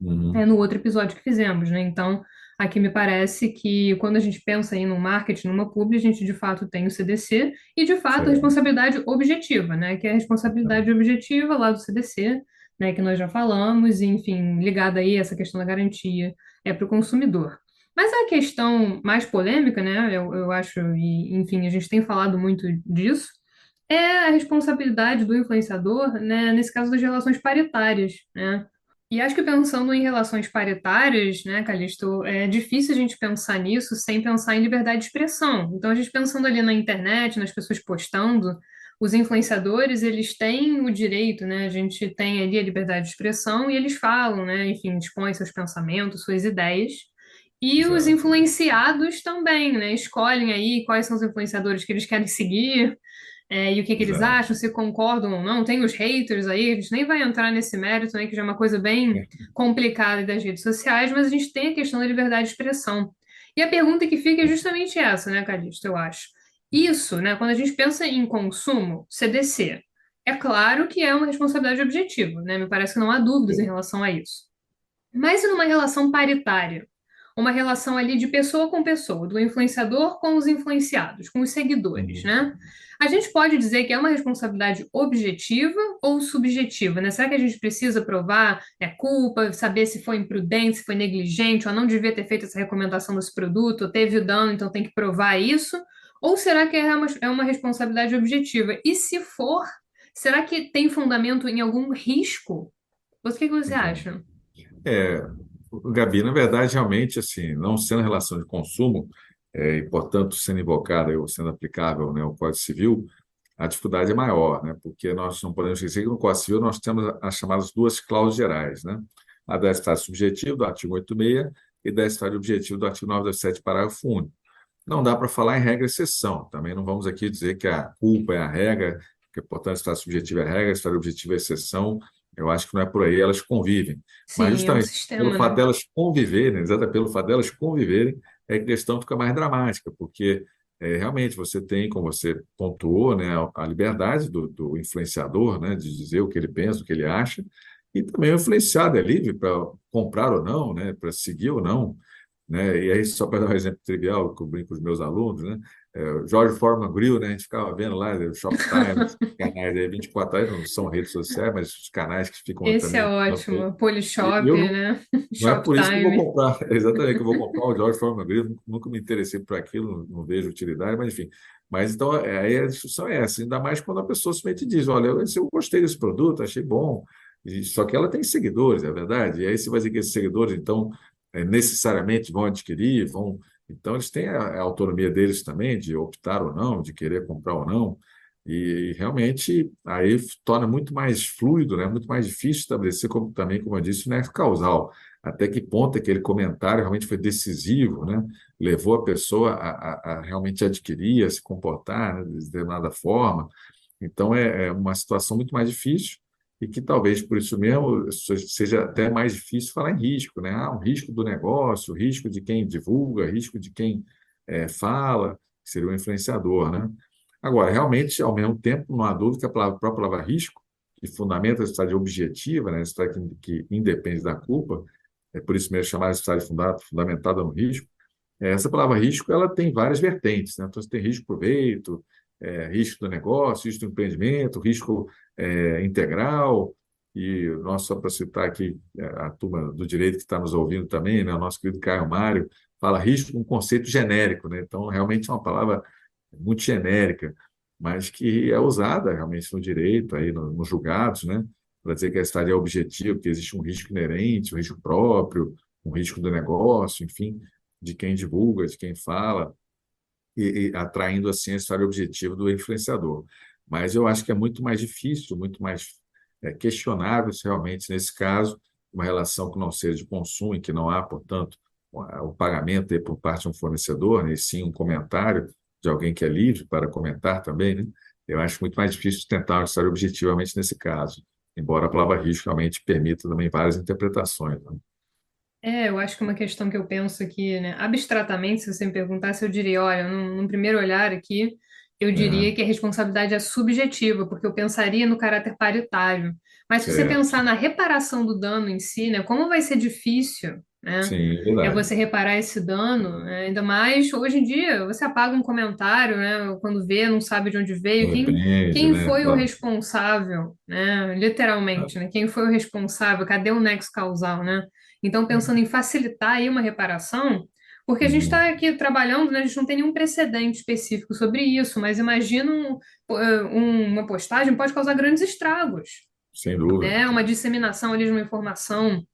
Speaker 1: Uhum.
Speaker 2: no outro episódio que fizemos, né? Então, aqui me parece que quando a gente pensa em um marketing, numa publi, a gente de fato tem o CDC e de fato a
Speaker 1: Certo.
Speaker 2: responsabilidade objetiva, né? Que é a responsabilidade objetiva lá do CDC, né? Que nós já falamos, e, enfim, ligada aí a essa questão da garantia é para o consumidor. Mas a questão mais polêmica, né? Eu acho, e enfim, a gente tem falado muito disso, é a responsabilidade do influenciador, né? Nesse caso das relações paritárias, né? E acho que pensando em relações paritárias, né, Calixto, é difícil a gente pensar nisso sem pensar em liberdade de expressão. Então, a gente pensando ali na internet, nas pessoas postando, os influenciadores, eles têm o direito, né, a gente tem ali a liberdade de expressão e eles falam, né, enfim, expõem seus pensamentos, suas ideias. E os
Speaker 1: Exato.
Speaker 2: influenciados também, né, escolhem aí quais são os influenciadores que eles querem seguir, e o que que eles
Speaker 1: Exato.
Speaker 2: acham, se concordam ou não. Tem os haters aí, a gente nem vai entrar nesse mérito, né, que já é uma coisa bem complicada das redes sociais, mas a gente tem a questão da liberdade de expressão. E a pergunta que fica é justamente essa, né, Calixto, eu acho. Isso, né, quando a gente pensa em consumo, CDC. É claro que é uma responsabilidade objetiva, né? Me parece que não há dúvidas em relação a isso. Mas e numa relação paritária? Uma relação ali de pessoa com pessoa, do influenciador com os influenciados, com os seguidores,
Speaker 1: Uhum.
Speaker 2: né? A gente pode dizer que é uma responsabilidade objetiva ou subjetiva, né? Será que a gente precisa provar, né, culpa, saber se foi imprudente, se foi negligente, ou não devia ter feito essa recomendação desse produto, ou teve o dano, então tem que provar isso? Ou será que é uma responsabilidade objetiva? E se for, será que tem fundamento em algum risco? O que que você
Speaker 1: Então,
Speaker 2: acha?
Speaker 1: é, Gabi, na verdade, realmente, assim, não sendo relação de consumo, e, portanto, sendo invocada ou sendo aplicável, né, o Código Civil, a dificuldade é maior, né, porque nós não podemos esquecer que no Código Civil nós temos as chamadas duas cláusulas gerais, né, a da estádio subjetivo, do artigo 86, e da estádio objetivo, do artigo 927, parágrafo único. Não dá para falar em regra e exceção. Também não vamos aqui dizer que a culpa é a regra, que, portanto, estado subjetivo é a regra, estado objetivo é a exceção. Eu acho que não é por aí, elas convivem. Mas
Speaker 2: Sim, é um
Speaker 1: justamente pelo
Speaker 2: sistema,
Speaker 1: fato
Speaker 2: né?
Speaker 1: delas conviverem, exatamente pelo fato delas conviverem, é que a questão fica mais dramática, porque realmente você tem, como você pontuou, né, a liberdade do influenciador, né, de dizer o que ele pensa, o que ele acha, e também o influenciado é livre para comprar ou não, né, para seguir ou não, né? E aí, só para dar um exemplo trivial, que eu brinco com os meus alunos, né? O George Foreman Grill, né? A gente ficava vendo lá, o Shoptime, os canais aí, 24 horas, não são redes sociais, mas os canais que ficam
Speaker 2: Esse é
Speaker 1: também.
Speaker 2: ótimo.
Speaker 1: E
Speaker 2: Polishop,
Speaker 1: eu não,
Speaker 2: né?
Speaker 1: não é por isso que eu vou
Speaker 2: Shoptime.
Speaker 1: comprar, exatamente, que eu vou comprar o George Foreman Grill, nunca me interessei por aquilo, não vejo utilidade, mas enfim. Mas então, aí a discussão é essa, ainda mais quando a pessoa simplesmente diz: olha, eu gostei desse produto, achei bom, só que ela tem seguidores, é verdade, e aí você vai dizer que esses seguidores, então, necessariamente vão adquirir, vão. Então, eles têm a autonomia deles também de optar ou não, de querer comprar ou não, e realmente aí torna muito mais fluido, né? Muito mais difícil estabelecer, como, também, como eu disse, o nexo causal. Até que ponto aquele comentário realmente foi decisivo, né? Levou a pessoa a realmente adquirir, a se comportar, né, de determinada forma. Então, é uma situação muito mais difícil e que talvez por isso mesmo seja até mais difícil falar em risco, né? Um risco do negócio, risco de quem divulga, risco de quem fala, que seria o influenciador, né? Agora, realmente, ao mesmo tempo, não há dúvida que a própria palavra risco, que fundamenta a sociedade objetiva, né? A sociedade que independe da culpa, é por isso mesmo chamada de sociedade fundamentada no risco. Essa palavra risco, ela tem várias vertentes, né? Então, você tem risco proveito, risco do negócio, risco do empreendimento, risco integral, e nós, só para citar aqui a turma do direito que está nos ouvindo também, né? O nosso querido Caio Mário, fala risco um conceito genérico, né? Então, realmente é uma palavra muito genérica, mas que é usada realmente no direito, aí nos julgados, né? Para dizer que a estadia é objetiva, que existe um risco inerente, um risco próprio, um risco do negócio, enfim, de quem divulga, de quem fala, e atraindo assim a história objetiva do influenciador. Mas eu acho que é muito mais difícil, muito mais questionável se realmente, nesse caso, uma relação que não seja de consumo, em que não há, portanto, o pagamento aí por parte de um fornecedor, né, e sim um comentário de alguém que é livre para comentar também, né? Eu acho muito mais difícil tentar uma história objetivamente nesse caso, embora a palavra risco realmente permita também várias interpretações, né?
Speaker 2: Eu acho que é uma questão que eu penso aqui, né? Abstratamente, se você me perguntasse, eu diria, olha, num primeiro olhar aqui, eu diria
Speaker 1: É,
Speaker 2: que a responsabilidade é subjetiva, porque eu pensaria no caráter paritário. Mas se você
Speaker 1: certo.
Speaker 2: pensar na reparação do dano em si, né? Como vai ser difícil, né?
Speaker 1: Sim, é
Speaker 2: É
Speaker 1: verdade.
Speaker 2: você reparar esse dano, né? Ainda mais hoje em dia, você apaga um comentário, né? Quando vê, não sabe de onde veio, quem,
Speaker 1: Depende,
Speaker 2: quem
Speaker 1: né?
Speaker 2: foi o
Speaker 1: Claro.
Speaker 2: responsável, né? Literalmente, né? Quem foi o responsável? Cadê o nexo causal, né? Então, pensando em facilitar aí uma reparação, porque a gente está
Speaker 1: Uhum.
Speaker 2: aqui trabalhando, né, a gente não tem nenhum precedente específico sobre isso, mas imagina uma postagem pode causar grandes estragos,
Speaker 1: Sem dúvida.
Speaker 2: né? Uma disseminação ali de uma informação,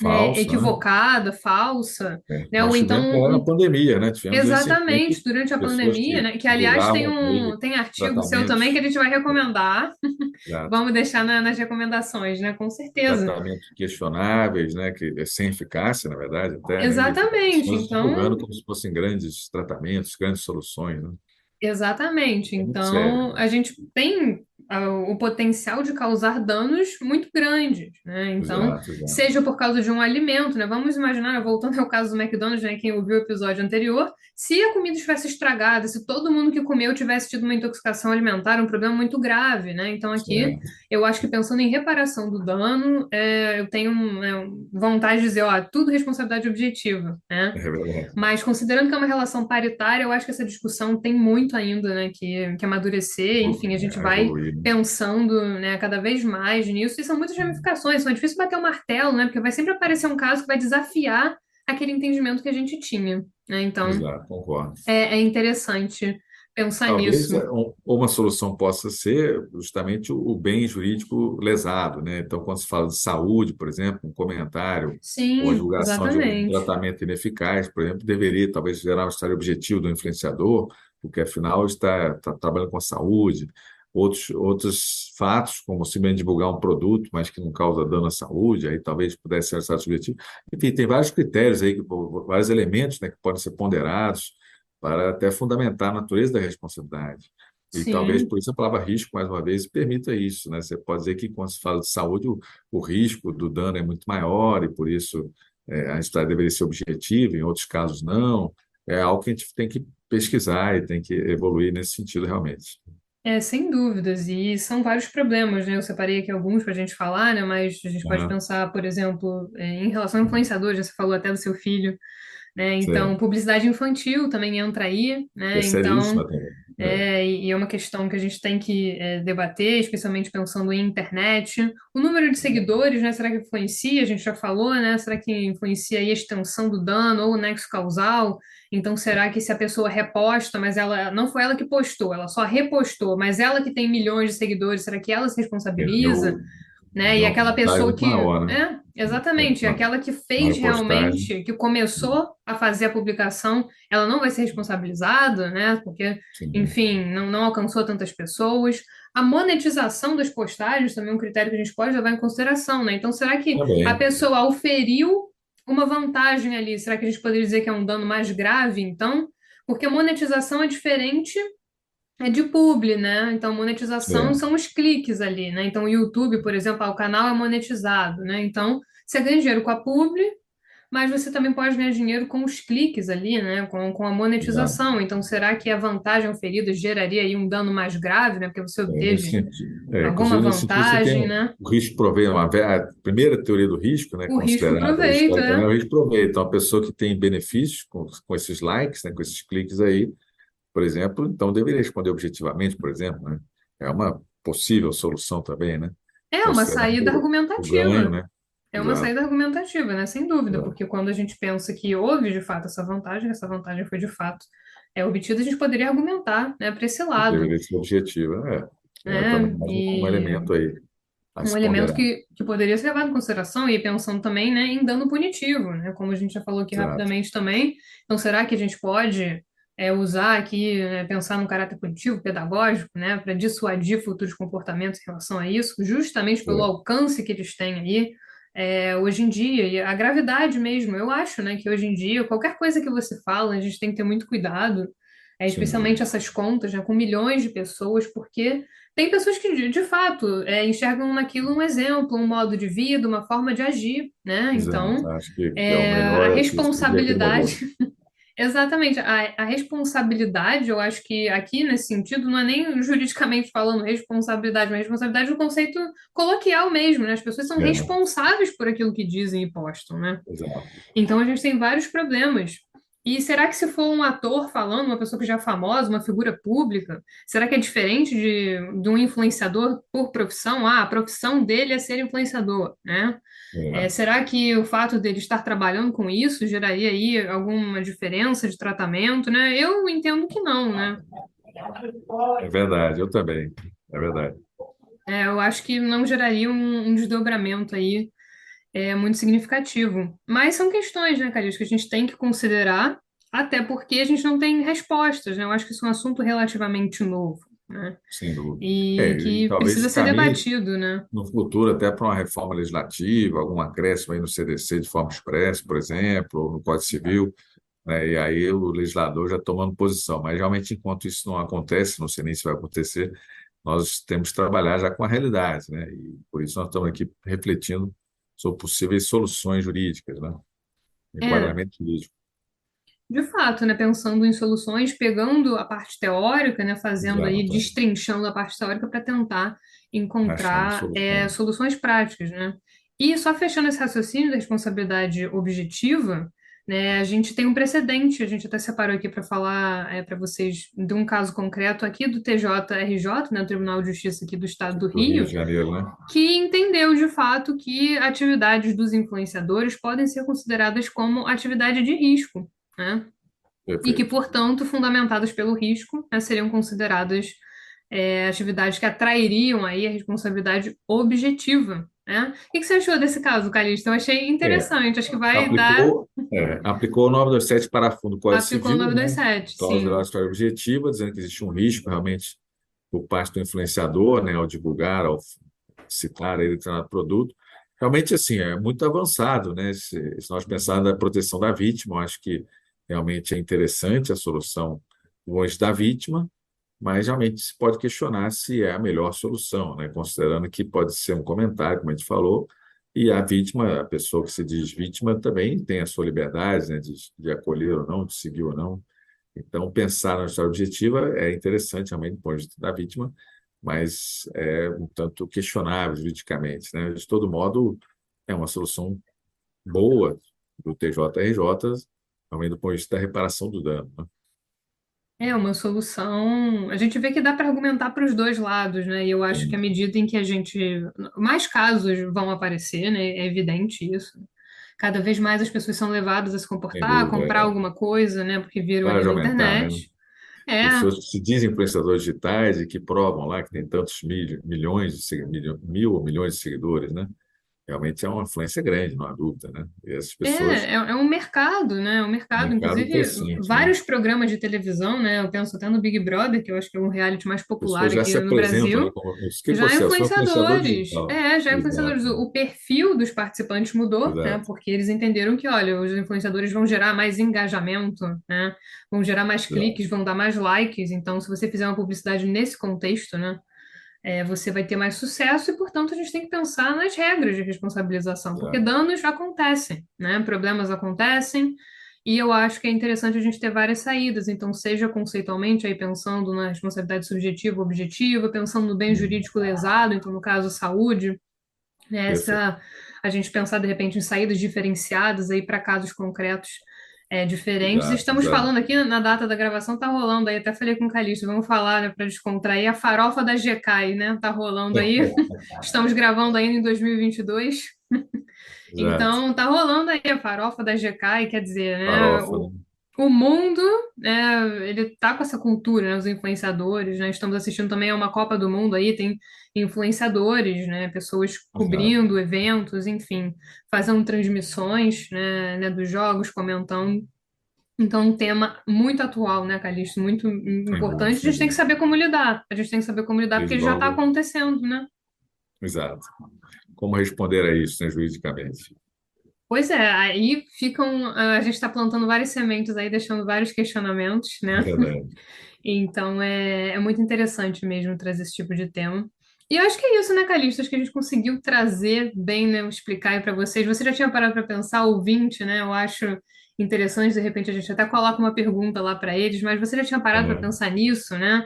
Speaker 2: né,
Speaker 1: Falso, né?
Speaker 2: equivocada, falsa, né? Ou
Speaker 1: Nós
Speaker 2: então
Speaker 1: tivemos agora na pandemia, né? Tivemos recentemente
Speaker 2: exatamente durante a
Speaker 1: pessoas
Speaker 2: pandemia,
Speaker 1: que
Speaker 2: né? Que aliás tem
Speaker 1: divulgavam aí
Speaker 2: um tem artigo seu também que a
Speaker 1: tratamentos,
Speaker 2: gente vai recomendar.
Speaker 1: exato,
Speaker 2: Vamos deixar nas recomendações, né? Com certeza.
Speaker 1: tratamentos questionáveis, né? Que é sem eficácia, na verdade, até, né? E
Speaker 2: Exatamente.
Speaker 1: pessoas divulgando
Speaker 2: Então,
Speaker 1: como se fossem grandes tratamentos, grandes soluções, né?
Speaker 2: exatamente.
Speaker 1: É muito sério,
Speaker 2: Então,
Speaker 1: né?
Speaker 2: a gente tem. o potencial de causar danos muito grandes, né? Então,
Speaker 1: Exato, exato.
Speaker 2: seja por causa de um alimento, né? Vamos imaginar, né, voltando ao caso do McDonald's, né? Quem ouviu o episódio anterior, se a comida estivesse estragada, se todo mundo que comeu tivesse tido uma intoxicação alimentar, um problema muito grave, né? Então, aqui,
Speaker 1: Certo.
Speaker 2: eu acho que pensando em reparação do dano, eu tenho vontade de dizer, ó, tudo responsabilidade objetiva, né?
Speaker 1: É verdade.
Speaker 2: Mas considerando que é uma relação paritária, eu acho que essa discussão tem muito ainda, né, que amadurecer. Enfim, a gente vai
Speaker 1: Evoluir, né?
Speaker 2: pensando, né, cada vez mais nisso. E são muitas ramificações, são difícil bater o martelo, né, porque vai sempre aparecer um caso que vai desafiar aquele entendimento que a gente tinha, né? Então,
Speaker 1: Exato, concordo.
Speaker 2: é interessante pensar
Speaker 1: Talvez
Speaker 2: nisso.
Speaker 1: uma solução possa ser justamente o bem jurídico lesado, né? Então, quando se fala de saúde, por exemplo, um comentário ou a
Speaker 2: Sim,
Speaker 1: divulgação de um
Speaker 2: exatamente.
Speaker 1: tratamento ineficaz, por exemplo, deveria talvez gerar um estágio objetivo do influenciador, porque afinal está trabalhando com a saúde. Outros fatos, como simplesmente divulgar um produto, mas que não causa dano à saúde, aí talvez pudesse ser um estágio objetivo. Enfim, tem vários critérios aí, vários elementos, né, que podem ser ponderados para até fundamentar a natureza da responsabilidade. E talvez
Speaker 2: Sim.
Speaker 1: por isso a palavra risco, mais uma vez, permita isso, né? Você pode dizer que quando se fala de saúde, o risco do dano é muito maior e por isso a história deveria ser objetiva, em outros casos não. É algo que a gente tem que pesquisar e tem que evoluir nesse sentido realmente.
Speaker 2: Sem dúvidas, e são vários problemas, né? Eu separei aqui alguns para a gente falar, né? Mas a gente pode
Speaker 1: Ah,
Speaker 2: pensar, por exemplo, em relação ao influenciador, já você falou até do seu filho, né? Então,
Speaker 1: certo.
Speaker 2: publicidade infantil também entra aí,
Speaker 1: É
Speaker 2: né? Então,
Speaker 1: seríssima também.
Speaker 2: e é uma questão que a gente tem que debater, especialmente pensando em internet. O número de seguidores, né? Será que influencia? A gente já falou, né? Será que influencia aí a extensão do dano ou o nexo causal? Então, será que se a pessoa reposta, mas ela não foi ela que postou, ela só repostou, mas ela que tem milhões de seguidores, será que ela se responsabiliza?
Speaker 1: Deu,
Speaker 2: Né? E
Speaker 1: deu uma
Speaker 2: aquela
Speaker 1: porcentagem
Speaker 2: pessoa
Speaker 1: muito
Speaker 2: que,
Speaker 1: maior, né?
Speaker 2: exatamente,
Speaker 1: Uma,
Speaker 2: aquela que
Speaker 1: uma
Speaker 2: fez
Speaker 1: repostagem.
Speaker 2: realmente, que começou a fazer a publicação, ela não vai ser responsabilizada, né? Porque,
Speaker 1: Sim.
Speaker 2: enfim, não alcançou tantas pessoas. A monetização das postagens também é um critério que a gente pode levar em consideração, né? Então, será que a
Speaker 1: Também.
Speaker 2: pessoa auferiu uma vantagem ali? Será que a gente poderia dizer que é um dano mais grave, então? Porque a monetização é diferente de publi, né? Então, monetização
Speaker 1: É.
Speaker 2: são os cliques ali, né? Então, o YouTube, por exemplo, o canal é monetizado, né? Então, você ganha dinheiro com a publi, mas você também pode ganhar dinheiro com os cliques ali, né? Com a
Speaker 1: Exato.
Speaker 2: monetização. Então, será que a vantagem oferida geraria aí um dano mais grave, né? Porque você
Speaker 1: Nesse
Speaker 2: obteve
Speaker 1: sentido,
Speaker 2: alguma
Speaker 1: inclusive, nesse sentido, você tem
Speaker 2: vantagem, né?
Speaker 1: o risco proveito, a primeira teoria do risco, né,
Speaker 2: O risco
Speaker 1: considerada
Speaker 2: proveito,
Speaker 1: historicamente, é
Speaker 2: é.
Speaker 1: o risco proveito. Então, a pessoa que tem benefícios com esses likes, né, com esses cliques aí, por exemplo, então deveria responder objetivamente, por exemplo, né? É uma possível solução também, né?
Speaker 2: É uma
Speaker 1: Considerando
Speaker 2: saída
Speaker 1: o ganho,
Speaker 2: argumentativa.
Speaker 1: né?
Speaker 2: É uma
Speaker 1: Exato.
Speaker 2: saída argumentativa, né? Sem dúvida,
Speaker 1: Exato.
Speaker 2: porque quando a gente pensa que houve de fato essa vantagem foi de fato obtida, a gente poderia argumentar, né, para esse lado,
Speaker 1: Deveria ser objetivo,
Speaker 2: né?
Speaker 1: também mais um
Speaker 2: E
Speaker 1: elemento aí a
Speaker 2: um
Speaker 1: se
Speaker 2: elemento
Speaker 1: ponderar.
Speaker 2: que poderia ser levado em consideração e pensando também, né, em dano punitivo, né? Como a gente já falou aqui
Speaker 1: Exato.
Speaker 2: rapidamente também. Então, será que a gente pode usar aqui, né, pensar no caráter punitivo, pedagógico, né, para dissuadir futuros comportamentos em relação a isso, justamente pelo
Speaker 1: É,
Speaker 2: alcance que eles têm aí hoje em dia e a gravidade mesmo. Eu acho, né, que hoje em dia qualquer coisa que você fala, a gente tem que ter muito cuidado,
Speaker 1: sem
Speaker 2: especialmente
Speaker 1: dúvida.
Speaker 2: essas contas, né, com milhões de pessoas, porque tem pessoas que, de fato, enxergam naquilo um exemplo, um modo de vida, uma forma de agir, né?
Speaker 1: Exato.
Speaker 2: Então,
Speaker 1: Acho que é o
Speaker 2: a
Speaker 1: melhor é seguir aquele
Speaker 2: responsabilidade,
Speaker 1: modelo.
Speaker 2: exatamente, a responsabilidade, eu acho que aqui nesse sentido, não é nem juridicamente falando responsabilidade, mas responsabilidade é um conceito coloquial mesmo, né? As pessoas são
Speaker 1: É,
Speaker 2: responsáveis por aquilo que dizem e postam, né?
Speaker 1: exato.
Speaker 2: Então a gente tem vários problemas. E será que se for um ator falando, uma pessoa que já é famosa, uma figura pública, será que é diferente de um influenciador por profissão? Ah, a profissão dele é ser influenciador, né?
Speaker 1: É,
Speaker 2: Será que o fato dele estar trabalhando com isso geraria aí alguma diferença de tratamento, né? Eu entendo que não, né?
Speaker 1: é verdade, eu também. É verdade.
Speaker 2: Eu acho que não geraria um desdobramento aí muito significativo. Mas são questões, né, Calil, que a gente tem que considerar, até porque a gente não tem respostas, né? Eu acho que isso é um assunto relativamente novo, né?
Speaker 1: Sem dúvida.
Speaker 2: E
Speaker 1: E
Speaker 2: que
Speaker 1: talvez
Speaker 2: precisa
Speaker 1: se
Speaker 2: ser
Speaker 1: caminhe
Speaker 2: debatido, né?
Speaker 1: no futuro até para uma reforma legislativa, algum acréscimo aí no CDC de forma expressa, por exemplo, ou no Código Civil, né? E aí o legislador já tomando posição. Mas realmente, enquanto isso não acontece, não sei nem se vai acontecer, nós temos que trabalhar já com a realidade, né? E por isso nós estamos aqui refletindo sobre possíveis soluções jurídicas, né?
Speaker 2: É,
Speaker 1: Enquadramento jurídico.
Speaker 2: de fato, né, pensando em soluções, pegando a parte teórica, né, fazendo aí,
Speaker 1: Exato.
Speaker 2: destrinchando a parte teórica para tentar
Speaker 1: Achando
Speaker 2: encontrar
Speaker 1: soluções.
Speaker 2: soluções práticas, né? E só fechando esse raciocínio da responsabilidade objetiva, né, a gente tem um precedente, a gente até separou aqui para falar para vocês de um caso concreto aqui do TJRJ, né, o Tribunal de Justiça aqui do Estado do
Speaker 1: Do Rio de
Speaker 2: Rio,
Speaker 1: Janeiro, né?
Speaker 2: que entendeu de fato que atividades dos influenciadores podem ser consideradas como atividade de risco, né? E que,
Speaker 1: Perfeito.
Speaker 2: portanto, fundamentadas pelo risco, né, seriam consideradas atividades que atrairiam aí a responsabilidade objetiva, né? O que você achou desse caso, Calixto? Eu achei
Speaker 1: É,
Speaker 2: interessante, acho que vai dar.
Speaker 1: aplicou o 927 parágrafo do Código
Speaker 2: Aplicou o
Speaker 1: Civil, né?
Speaker 2: 927,
Speaker 1: Cláusula
Speaker 2: sim.
Speaker 1: relatória objetiva, dizendo que existe um risco realmente por parte do influenciador, né, ao divulgar, ao citar aí determinado produto. Realmente, assim, é muito avançado, né? Se nós pensarmos na proteção da vítima, eu acho que realmente é interessante a solução longe da vítima, mas realmente se pode questionar se é a melhor solução, né? Considerando que pode ser um comentário, como a gente falou, e a vítima, a pessoa que se diz vítima, também tem a sua liberdade, né, de acolher ou não, de seguir ou não. Então, pensar na história objetiva é interessante realmente do ponto de vista da vítima, mas é um tanto questionável juridicamente, né? De todo modo, é uma solução boa do TJRJ, também do ponto de vista da reparação do dano, né?
Speaker 2: É uma solução. A gente vê que dá para argumentar para os dois lados, né? E eu acho que à
Speaker 1: Sim,
Speaker 2: medida em que a gente. Mais casos vão aparecer, né? É evidente isso. Cada vez mais as pessoas são levadas a se
Speaker 1: sem
Speaker 2: comportar, a
Speaker 1: dúvida.
Speaker 2: comprar alguma coisa, né? Porque viram
Speaker 1: Para
Speaker 2: ali
Speaker 1: de
Speaker 2: na
Speaker 1: aumentar, né?
Speaker 2: internet. É,
Speaker 1: Pessoas que se dizem influenciadores digitais e que provam lá que tem tantos milhões mil ou milhões de seguidores, né? Realmente é uma influência grande, não há dúvida, né? E essas pessoas,
Speaker 2: é um mercado, né? É um
Speaker 1: o
Speaker 2: mercado.
Speaker 1: mercado
Speaker 2: Inclusive,
Speaker 1: crescente, né?
Speaker 2: vários programas de televisão, né? Eu penso até no Big Brother, que eu acho que é um reality mais popular
Speaker 1: Pessoas já
Speaker 2: aqui
Speaker 1: se
Speaker 2: no
Speaker 1: apresentam, né?
Speaker 2: Brasil.
Speaker 1: Como, o que
Speaker 2: Já
Speaker 1: você é? Eu sou influenciador
Speaker 2: influenciadores,
Speaker 1: digital.
Speaker 2: já
Speaker 1: Exato,
Speaker 2: influenciadores. O perfil dos participantes mudou, né?
Speaker 1: exato,
Speaker 2: Porque eles entenderam que, olha, os influenciadores vão gerar mais engajamento, né? Vão gerar mais
Speaker 1: exato.
Speaker 2: cliques, vão dar mais likes. Então, se você fizer uma publicidade nesse contexto, né? Você vai ter mais sucesso e, portanto, a gente tem que pensar nas regras de responsabilização, porque
Speaker 1: Exato.
Speaker 2: danos acontecem, né? Problemas acontecem. E eu acho que é interessante a gente ter várias saídas, então, seja conceitualmente aí pensando na responsabilidade subjetiva, objetiva, pensando no bem
Speaker 1: Uhum.
Speaker 2: jurídico lesado, então, no caso, saúde, né?
Speaker 1: Perfeito.
Speaker 2: A gente pensar, de repente, em saídas diferenciadas aí para casos concretos diferentes.
Speaker 1: Exato,
Speaker 2: Estamos
Speaker 1: exato.
Speaker 2: falando aqui na data da gravação, tá rolando aí, até falei com o Calixto, vamos falar, né, para descontrair, a farofa da GK, né? Tá rolando aí. Estamos gravando ainda em 2022.
Speaker 1: Exato.
Speaker 2: Então, tá rolando aí a farofa da GK, e quer dizer, né,
Speaker 1: Farofa, né?
Speaker 2: o mundo, né, ele tá com essa cultura, né, os influenciadores, né, estamos assistindo também a uma Copa do Mundo aí, tem influenciadores, né, pessoas
Speaker 1: Exato.
Speaker 2: cobrindo eventos, enfim, fazendo transmissões, né, dos jogos, comentando. Então, um tema muito atual, né, Calixto, muito
Speaker 1: Sem dúvida,
Speaker 2: importante. A
Speaker 1: sem
Speaker 2: gente tem que
Speaker 1: dúvida.
Speaker 2: saber como lidar. A gente tem que saber como lidar, porque
Speaker 1: Desde
Speaker 2: ele já está
Speaker 1: logo,
Speaker 2: acontecendo, né?
Speaker 1: exato. Como responder a isso, né, juridicamente?
Speaker 2: Pois é, aí ficam. A gente está plantando várias sementes aí, deixando vários questionamentos,
Speaker 1: É
Speaker 2: né?
Speaker 1: verdade.
Speaker 2: Então é muito interessante mesmo trazer esse tipo de tema. E eu acho que é isso, né, Calixto? Acho que a gente conseguiu trazer bem, né, explicar aí para vocês. Você já tinha parado para pensar, ouvinte, né? Eu acho interessante, de repente, a gente até coloca uma pergunta lá para eles, mas você já tinha parado para
Speaker 1: É,
Speaker 2: pensar nisso, né?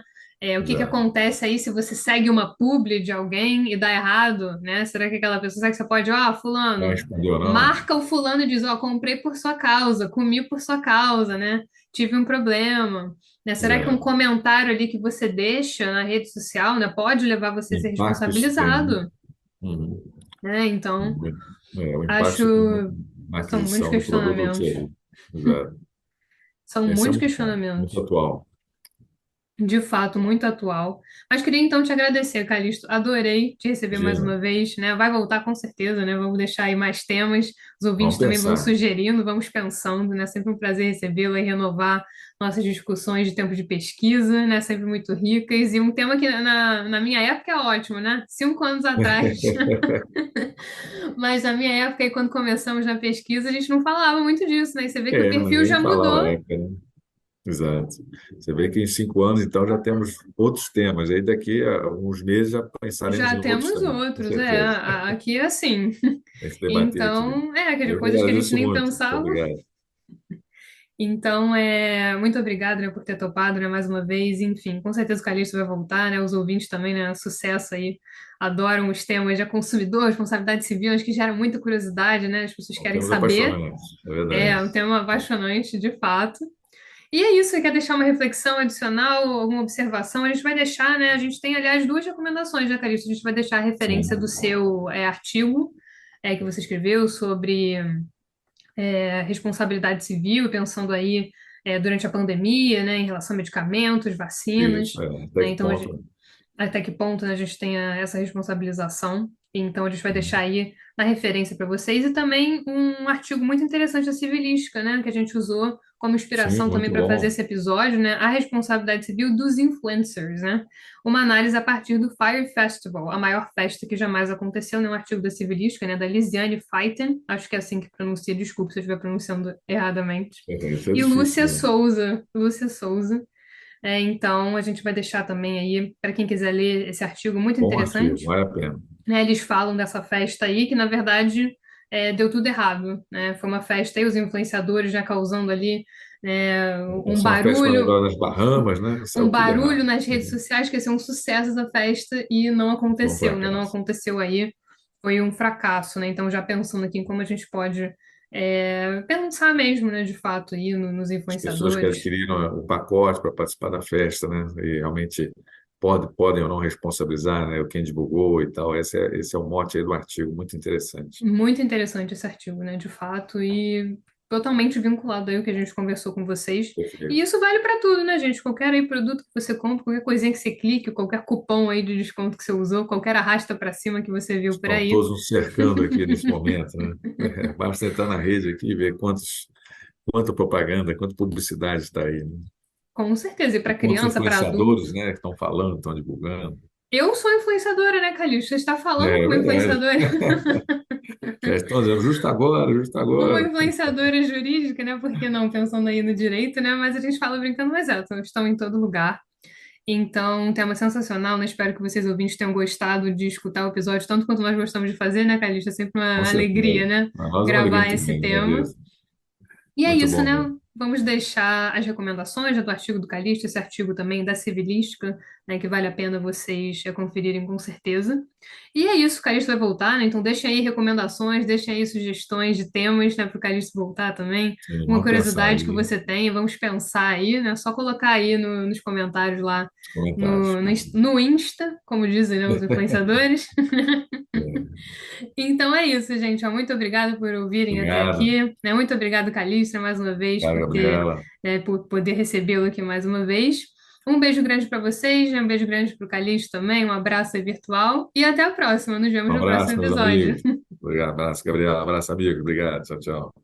Speaker 2: O que que
Speaker 1: exato.
Speaker 2: acontece aí se você segue uma publi de alguém e dá errado, né? Será que aquela pessoa, será que você pode,
Speaker 1: Não
Speaker 2: fulano,
Speaker 1: respondeu, não?
Speaker 2: marca o fulano e diz, comprei por sua causa, comi por sua causa, né? Tive um problema. Né? Será que um
Speaker 1: Exato.
Speaker 2: comentário ali que você deixa na rede social, né, pode levar você a ser
Speaker 1: Impacto isso tem, né?
Speaker 2: responsabilizado,
Speaker 1: Uhum.
Speaker 2: né? Então,
Speaker 1: O impacto
Speaker 2: acho
Speaker 1: isso tem na
Speaker 2: são muitos
Speaker 1: aquisição do produto ou
Speaker 2: questionamentos.
Speaker 1: serviço. Exato.
Speaker 2: São
Speaker 1: Esse é
Speaker 2: muitos
Speaker 1: muito bom, muito
Speaker 2: questionamentos.
Speaker 1: atual.
Speaker 2: De fato, muito atual. Mas queria então te agradecer, Calixto. Adorei te receber mais
Speaker 1: Imagina.
Speaker 2: uma vez, né? Vai voltar com certeza, né? Vamos deixar aí mais temas. Os ouvintes
Speaker 1: Vamos
Speaker 2: também vão
Speaker 1: pensar.
Speaker 2: sugerindo, vamos pensando, né? Sempre um prazer recebê-lo e renovar nossas discussões de tempo de pesquisa, né? Sempre muito ricas. E um tema que na minha época é ótimo, né? 5 anos atrás. Mas na minha época, aí, quando começamos na pesquisa, a gente não falava muito disso, né? E você vê que o
Speaker 1: É,
Speaker 2: perfil
Speaker 1: ninguém
Speaker 2: já
Speaker 1: falava na
Speaker 2: mudou.
Speaker 1: época, né? Exato. Você vê que em 5 anos, então, já temos outros temas. Aí daqui a uns meses já pensaremos
Speaker 2: Já
Speaker 1: em outros
Speaker 2: temos
Speaker 1: também, com
Speaker 2: outros,
Speaker 1: certeza.
Speaker 2: aqui é assim.
Speaker 1: A gente debater aqui.
Speaker 2: Então, que de
Speaker 1: Eu que
Speaker 2: coisas que a gente
Speaker 1: agradeço
Speaker 2: nem
Speaker 1: muito. Muito
Speaker 2: pensava.
Speaker 1: obrigado.
Speaker 2: Então, muito obrigada, né, por ter topado, né, mais uma vez. Enfim, com certeza o Calixto vai voltar, né, os ouvintes também, né, sucesso aí, adoram os temas de consumidor, responsabilidade civil, acho que gera muita curiosidade, né, as pessoas
Speaker 1: São
Speaker 2: querem
Speaker 1: temas
Speaker 2: saber.
Speaker 1: apaixonantes, é
Speaker 2: É
Speaker 1: verdade.
Speaker 2: um tema apaixonante, de fato. E é isso, você quer deixar uma reflexão adicional, alguma observação? A gente vai deixar, né, a gente tem, aliás, duas recomendações, né, Calixto? A gente vai deixar a referência do
Speaker 1: Sim,
Speaker 2: seu artigo que você escreveu sobre responsabilidade civil, pensando aí durante a pandemia, né, em relação a medicamentos, vacinas,
Speaker 1: isso. Até
Speaker 2: né,
Speaker 1: que
Speaker 2: então
Speaker 1: ponto?
Speaker 2: até que ponto, né, a gente tem essa responsabilização. Então a gente vai deixar aí na referência para vocês e também um artigo muito interessante da Civilística, né, que a gente usou como
Speaker 1: Sim,
Speaker 2: inspiração também
Speaker 1: muito
Speaker 2: para fazer
Speaker 1: bom.
Speaker 2: esse episódio, né, a responsabilidade civil dos influencers, né, uma análise a partir do Fire Festival, a maior festa que jamais aconteceu, né, um artigo da Civilística, né, da Lisiane Feiten, acho que é assim que pronuncia, desculpe se eu estiver pronunciando erradamente,
Speaker 1: Isso é
Speaker 2: e
Speaker 1: difícil, né?
Speaker 2: Lúcia Souza. Então, a gente vai deixar também aí, para quem quiser ler esse artigo muito
Speaker 1: Bom artigo,
Speaker 2: interessante,
Speaker 1: vale a pena.
Speaker 2: né? Eles falam dessa festa aí, que na verdade deu tudo errado, né? Foi uma festa aí, os influenciadores já causando ali
Speaker 1: Essa é uma festa agora nas Bahamas, né? E
Speaker 2: um
Speaker 1: saiu tudo
Speaker 2: barulho
Speaker 1: errado.
Speaker 2: nas redes sociais, que ia ser um sucesso essa festa e não
Speaker 1: Foi um
Speaker 2: aconteceu, né? Não
Speaker 1: fracasso.
Speaker 2: aconteceu aí, foi um fracasso, né? Então, já pensando aqui em como a gente pode pensar mesmo, né, de fato, aí nos
Speaker 1: As pessoas que
Speaker 2: influenciadores.
Speaker 1: adquiriram o pacote para participar da festa, né? E realmente podem ou não responsabilizar, né? Quem divulgou e tal. Esse é o mote aí do artigo, muito interessante.
Speaker 2: Muito interessante esse artigo, né, de fato, e totalmente vinculado aí ao que a gente conversou com vocês. E
Speaker 1: Perfeito.
Speaker 2: isso vale para tudo, né, gente? Qualquer aí produto que você compra, qualquer coisinha que você clique, qualquer cupom aí de desconto que você usou, qualquer arrasta para cima que você viu por
Speaker 1: Estão
Speaker 2: aí,
Speaker 1: todos nos cercando aqui nesse momento, né? Basta entrar na rede aqui e ver quanta propaganda, quanta publicidade está aí, né?
Speaker 2: com certeza, e
Speaker 1: E
Speaker 2: para
Speaker 1: quantos
Speaker 2: criança, para adulto.
Speaker 1: influenciadores, né, que estão falando, estão divulgando.
Speaker 2: Eu sou influenciadora, né, Calixto? Você está falando
Speaker 1: É
Speaker 2: como
Speaker 1: verdade.
Speaker 2: influenciadora,
Speaker 1: Já estão dizendo justo
Speaker 2: como
Speaker 1: agora.
Speaker 2: influenciadora jurídica, né? Por que não? Pensando aí no direito, né? Mas a gente fala brincando, mas estão em todo lugar. Então, um tema sensacional, né? Espero que vocês ouvintes tenham gostado de escutar o episódio, tanto quanto nós gostamos de fazer, né, Calista? É sempre
Speaker 1: Com
Speaker 2: uma alegria,
Speaker 1: certeza.
Speaker 2: né?
Speaker 1: Para nós é uma
Speaker 2: Gravar
Speaker 1: alegria
Speaker 2: esse
Speaker 1: também,
Speaker 2: tema.
Speaker 1: agradeço.
Speaker 2: E é
Speaker 1: Muito
Speaker 2: isso,
Speaker 1: bom
Speaker 2: né?
Speaker 1: mesmo.
Speaker 2: Vamos deixar as recomendações, né, do artigo do Calixto, esse artigo também da Civilística, né, que vale a pena vocês conferirem com certeza. E é isso, o Calixto vai voltar, né? Então deixem aí recomendações, deixem aí sugestões de temas, né, para o Calixto voltar também.
Speaker 1: Sim,
Speaker 2: Uma
Speaker 1: vamos pensar
Speaker 2: curiosidade que
Speaker 1: aí
Speaker 2: você tenha, vamos pensar aí, né? Só colocar aí nos comentários lá
Speaker 1: nos comentários.
Speaker 2: no Insta, como dizem, né, os influenciadores.
Speaker 1: É,
Speaker 2: Então é isso, gente. Ó, muito obrigada por ouvirem até
Speaker 1: obrigado,
Speaker 2: aqui, né? Muito obrigado, Calixto, mais uma vez,
Speaker 1: cara, Gabriela.
Speaker 2: por poder recebê-lo aqui mais uma vez. Um beijo grande para vocês, né? Um beijo grande para o Calixto também, um abraço aí virtual e até a próxima. Nos vemos
Speaker 1: Um
Speaker 2: no próximo
Speaker 1: abraço, meus
Speaker 2: episódio.
Speaker 1: amigos. Obrigado, abraço, Gabriela. Abraço, amigo. Obrigado. Tchau, tchau.